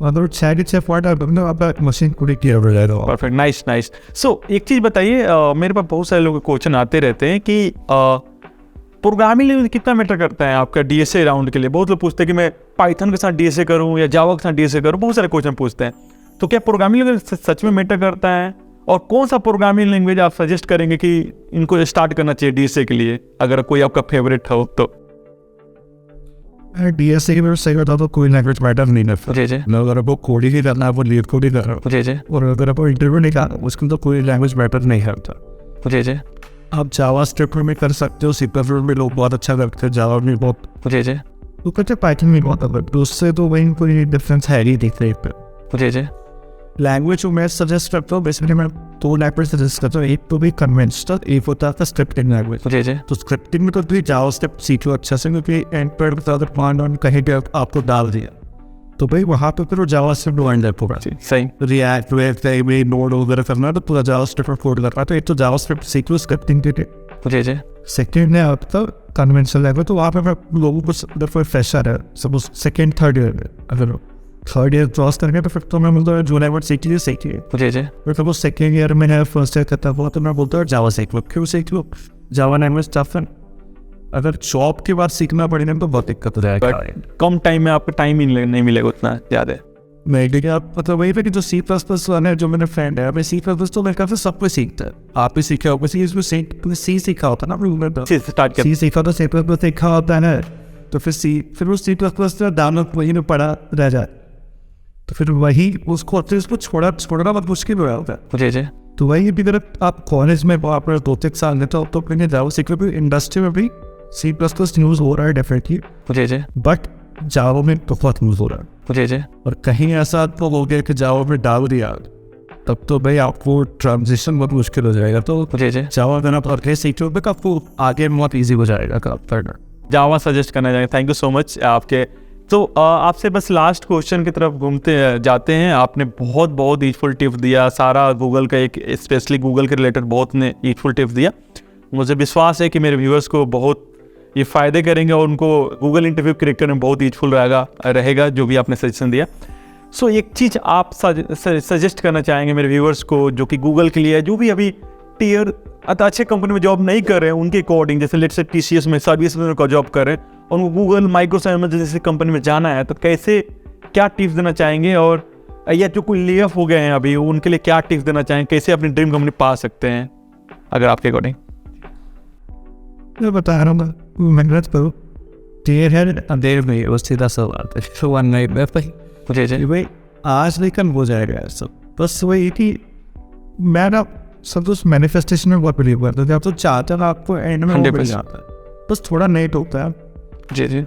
मतलब 6 पॉइंट आपका मशीन पूरी क्लियर हो जाएगा। Perfect, nice nice. सो एक चीज़ बताइए, मेरे पास बहुत सारे लोगों के क्वेश्चन आते रहते हैं कि प्रोग्रामिंग लैंग्वेज कितना मैटर करता है आपका डीएसए राउंड के लिए। बहुत लोग पूछते हैं कि मैं पाइथन के साथ डीएसए करूं या जावा के साथ डीएसए करूं, बहुत सारे क्वेश्चन पूछते हैं। तो क्या प्रोग्रामिंग लैंग्वेज सच में मैटर करता है, और कौन सा प्रोग्रामिंग लैंग्वेज आप सजेस्ट करेंगे कि इनको स्टार्ट करना चाहिए डीएसए के लिए, अगर कोई आपका फेवरेट हो तो? डीएसए में सही बता तो कोई लैंग्वेज मैटर नहीं करता। जी जी अगर आपको कोडिंग ही करना है वो लीड कोडिंग कर रहा जी जी है, और अगर आपको इंटरव्यू नहीं करना उसके तो कोई लैंग्वेज मैटर नहीं करता। जी जी आप जावा स्क्रिप्ट में कर सकते हो, सी में लोग बहुत अच्छा करते हैं, जावा में बहुत जी जी तो करते, पाइथन में बहुत अलग, तो उससे तो वही कोई डिफरेंस है ही दिख रही है। जी जी लैंग्वेज जो मैं सजेस्ट करता हूँ बेसिकली मैं 2 लैंग्वेज सजेस्ट करता हूँ। एक तो भी कन्वेंशनल, एक होता है स्क्रिप्टिंग लैंग्वेज। जी जी तो स्क्रिप्टिंग में तो भी जावा स्क्रिप्ट सीखो अच्छा से, क्योंकि एंड पर ज़्यादा कमांड ऑन कहीं पे आपको डाल दिया तो भाई वहाँ पे फिर जावा स्क्रिप्ट लर्न पूरा। सही। रिएक्ट में नोड वगैरह करना है तो पूरा जावा स्क्रिप्ट में कोड करना है, तो एक तो जावा स्क्रिप्ट सीख लो स्क्रिप्टिंग के लिए। जी जी सेकेंड है आपका कन्वेंशनल लैंग्वेज, तो वहाँ पे मैं लोगों को अगर कोई फ्रेशर है सपोज 2nd-3rd ईयर में, अगर 3rd ईयर क्रॉस करके तो फिर तो मैं बोलता हूँ जो लैंग्वेज सीखिए सीखिए। जी जी फिर सपोज 2nd ईयर में है, 1st ईयर करता हुआ तो मैं बोलता हूँ जावा सीख लो। क्यों सीख लो? जावा लैंग्वेज टफ है, अगर जॉब के बाद सीखना पड़ेगा तो बहुत दिक्कत हो जाएगा। कम टाइम में आपको टाइम ही नहीं मिलेगा उतना ज़्यादा। नहीं लेकिन आप मतलब वही पे कि जो C++ वाला है, जो मेरे फ्रेंड है, मैं C++ तो मेरे ख्याल से सब कुछ सीखता है। आप भी सीखे हो किसी इसमें C सीखा होता है ना, C सीखा तो C++ सीखा होता है ना, तो फिर वो C++ डाउनलोड वही में पड़ा रह जाए, तो फिर वही उसको छोड़ना बहुत मुश्किल हो जाता है। जी जी तो वही भी अगर आप कॉलेज में आप 2-3 साल लेते हो तो फिर जाओ सीख लो, इंडस्ट्री में भी C++ न्यूज़ हो रहा है definitely. Ji ji but Java में बहुत न्यूज़ हो रहा है, जी जी और कहीं ऐसा तो हो गया कि जावा में डाल दिया तब तो भाई आपको ट्रांजिशन बहुत मुश्किल हो जाएगा। तो जी जी जावा देना पड़े सीखो तो आपको आगे बहुत ईजी हो जाएगा काम करना। जावा सजेस्ट करना चाहिए। थैंक यू सो मच आपके। तो आपसे बस लास्ट क्वेश्चन की तरफ घूमते जाते हैं। आपने बहुत यूजफुल टिप दिया, सारा गूगल का एक स्पेशली गूगल के रिलेटेड बहुत ने यूजफुल टिप दिया। मुझे विश्वास है कि मेरे व्यूअर्स को बहुत ये फ़ायदे करेंगे और उनको गूगल इंटरव्यू क्रैक करने में बहुत यूजफुल रहेगा जो भी आपने सजेशन दिया। सो एक चीज़ आप सजेस्ट करना चाहेंगे मेरे व्यूअर्स को जो कि गूगल के लिए जो भी अभी टियर अच्छे कंपनी में जॉब नहीं कर रहे हैं उनके अकॉर्डिंग, जैसे लेट्स से TCS में सर्विस का जॉब कर रहे हैं और उनको गूगल माइक्रोसॉफ्ट जैसे कंपनी में जाना है, तो कैसे क्या टिप्स देना चाहेंगे, और या जो कोई ले ऑफ हो गए हैं अभी उनके लिए क्या टिप्स देना चाहेंगे, कैसे अपनी ड्रीम कंपनी पा सकते हैं अगर आपके अकॉर्डिंग? मैं बता रहा हूँ मेहनत करो, देर है अंधेर में, वो सीधा सवाल है। तो वन नाइट में भाई आज लेकिन हो जाएगा सब। बस वही कि मैं ना सब उस मैनिफेस्टेशन में बहुत बिलीव करता हूँ। आप तो चाहते हैं आपको एंड में मिल जाता है, बस थोड़ा लेट होता है। जी जी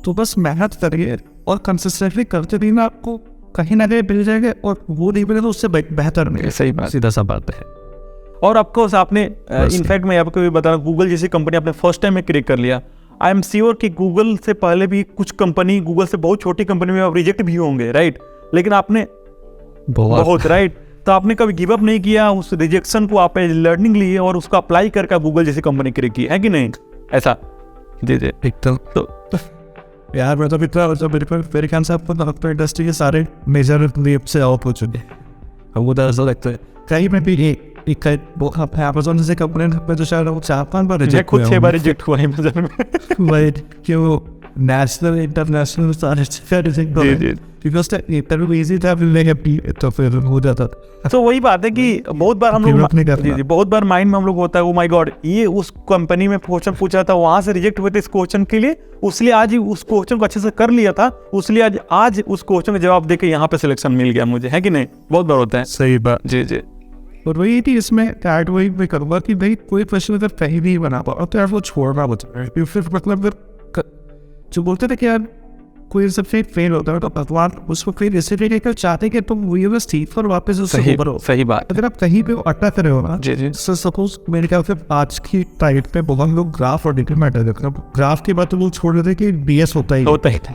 तो बस मेहनत करिए और कंसिस्टेंटली करते रहिए, आपको कहीं ना कहीं मिल जाएगा, और वो नहीं मिले तो उससे बेहतर मिले। सही बात, सीधा सा बात है। और आपको आपने इनफैक्ट मैं आपको भी बता रहा हूँ, गूगल जैसी कंपनी आपने फर्स्ट टाइम में क्रिएट कर लिया। आई एम श्योर कि गूगल से पहले भी कुछ कंपनी, गूगल से बहुत छोटी कंपनी में आप रिजेक्ट भी होंगे, राइट? लेकिन आपने बहुत राइट, तो आपने कभी गिव अप नहीं किया, उस रिजेक्शन को आप लर्निंग लिए और उसको अप्लाई करके गूगल जैसी कंपनी क्रिएट की है कि नहीं? ऐसा जी जी एकदम। तो यार मैं तो मेरे ख्याल से आपको इंडस्ट्री के सारे मेजर लीप से आउट हो चुके हैं। वो ऐसा लगता है कहीं में भी अमेज़न जैसे कंपनी में तो शायद 4-5 बार रिजेक्ट हुआ, 6 बार रिजेक्ट हुआ है अमेज़न में। वही कि वो नेशनल इंटरनेशनल सारे रिजेक्ट हो गए। बिकॉज इंटरव्यू इजी था, तो फिर हो जाता था। तो वही बात है कि बहुत बार हम Give up लोग नहीं करना। जी बहुत बार माइंड में हम लोग होता है, ओ माय गॉड ये उस कंपनी में क्वेश्चन पूछा था, वहां से रिजेक्ट हुए थे इस क्वेश्चन के लिए, उसलिए आज ही उस क्वेश्चन को अच्छे से कर लिया था, उसलिए आज उस क्वेश्चन का जवाब देके यहाँ पे सिलेक्शन मिल गया मुझे, है कि नहीं? बहुत बार होता है। सही बात। जी जी और वही थी इसमें ऐड वही मैं करूँगा कि भाई कोई प्रश्न अगर कहीं नहीं बना पाओ तो यार वो छोड़ना बचा है। फिर मतलब जो बोलते थे कि यार कोई सबसे फेल होता है तो भगवान उसको फिर ऐसे लेकर चाहते कि तुम वही बस ठीक पर वापस उससे ऊपर हो। सही बात। अगर आप कहीं पे अटक रहे हो ना, जी जी सपोज मेरे ख्याल से आज की टाइप पे बहुत लोग ग्राफ और डेटा मैटर देखते हैं। ग्राफ की बात तो लोग छोड़ देते कि डीएस होता ही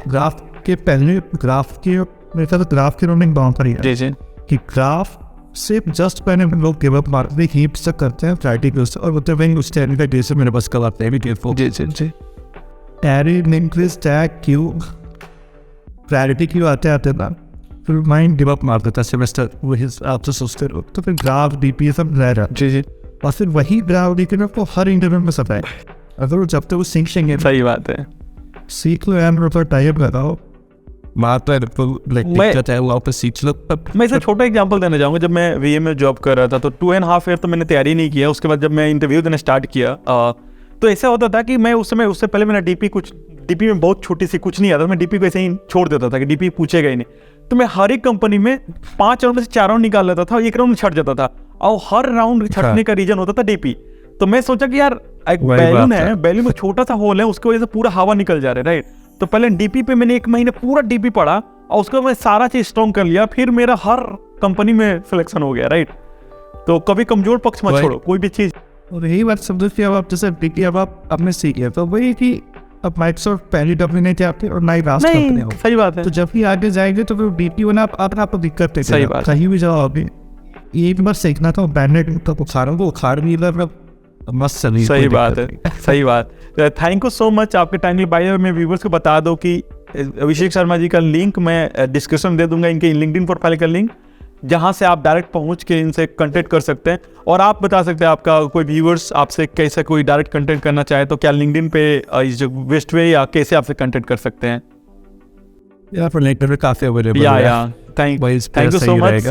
ग्राफ के पहले ग्राफ के मेरे ख्याल से ग्राफ की रनिंग बाउंड्री है जी जी कि ग्राफ से जस्ट पहले लोग गिव अप मारते हीप से करते हैं फ्राइडे के उससे, और बोलते हैं उस टाइम का डे से मेरे पास कल आते हैं भी केयरफुल। जी जी जी टैरी लिंक्स टैग क्यू प्रायोरिटी क्यों आते आते ना फिर माइंड गिव अप मार देता है सेमेस्टर वही आपसे सोचते रहो। तो फिर ग्राफ डीपी सब रह रहा जी जी और फिर वही ग्राफ डीपी आपको हर इंटरव्यू में सब है। अगर जब तक वो सीखेंगे सही बात है। सीख लो यार, मतलब टाइप लगाओ मारता है तो लाइक दिक्कत है वो आप सीख लो। मैं इसे छोटा एग्जांपल देना चाहूँगा। जब मैं वीए में जॉब कर रहा था तो 2.5 ईयर तो मैंने तैयारी नहीं किया। उसके बाद जब मैं इंटरव्यू देना स्टार्ट किया तो ऐसा होता था कि मैं उस समय उससे पहले मेरा डीपी में बहुत छोटी सी कुछ नहीं आता, मैं डीपी को ऐसे ही छोड़ देता था कि डीपी पूछेगा ही नहीं। तो मैं हर एक कंपनी में 5 राउंड में से 4 राउंड निकाल लेता था और 1 राउंड छट जाता था, और हर राउंड छटने का रीजन होता था डीपी। तो मैं सोचा कि यार एक बैलून है, बैलून में छोटा सा होल है, उसकी वजह से पूरा हवा निकल जा रहा है, राइट। तो पहले डीपी पे मैंने 1 महीने पूरा डीपी पढ़ा और उसके बाद मैं सारा चीज स्ट्रॉन्ग कर लिया, फिर मेरा हर कंपनी में सिलेक्शन हो गया, राइट। तो कभी कमजोर पक्ष मत छोड़ो कोई भी चीज। और यही बात समझो कि अब आप जैसे डीपी अब आप अपने सीखे तो वही कि अब माइक्रोसॉफ्ट पहली कंपनी नहीं चाहते और ना ही लास्ट कंपनी हो। सही बात है। तो जब भी आगे जाएंगे तो फिर डीपी होना आपको दिक्कत है। सही बात। कहीं भी जाओ अभी एक बार सीखना था बैंडेड तो उखाड़ भी मस्त चली। सही बात है, सही बात। थैंक यू सो मच आपके टाइम के लिए। मैं व्यूवर्स को बता दो कि अभिषेक शर्मा जी का लिंक मैं डिस्क्रिप्शन दे दूंगा, इनके लिंक्डइन प्रोफाइल का लिंक, जहां से आप डायरेक्ट पहुंच के इनसे कांटेक्ट कर सकते हैं। और आप बता सकते हैं आपका कोई व्यूवर्स आपसे कैसे कोई डायरेक्ट कांटेक्ट करना चाहे तो क्या लिंक्डइन पे इस जो बेस्ट वे या कैसे आपसे कांटेक्ट कर सकते हैं? या फिर लिंक्डइन पे काफी अवेलेबल है। Thank you so much.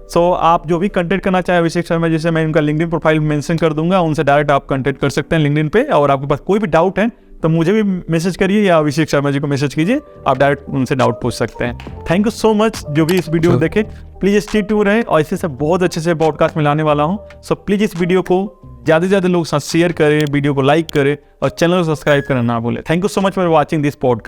So आप जो भी कंटेक्ट करना चाहे अभिषेक शर्मा जैसे मैं इनका लिंक्डइन प्रोफाइल मेंशन कर दूंगा, उनसे डायरेक्ट आप कंटेक्ट कर सकते हैं लिंक्डइन पे। और आपके पास कोई भी डाउट है तो मुझे भी मैसेज करिए या अभिषेक शर्मा जी को मैसेज कीजिए, आप डायरेक्ट उनसे डाउट पूछ सकते हैं। थैंक यू सो मच जो भी इस वीडियो को देखे। प्लीज स्टे ट्यून रहे और ऐसे सब बहुत अच्छे से पॉडकास्ट में लाने वाला हूँ। सो प्लीज इस वीडियो को ज़्यादा से ज़्यादा लोग साथ शेयर करें, वीडियो को लाइक करें और चैनल को सब्सक्राइब करना ना भूलें। Thank you so much for watching this podcast.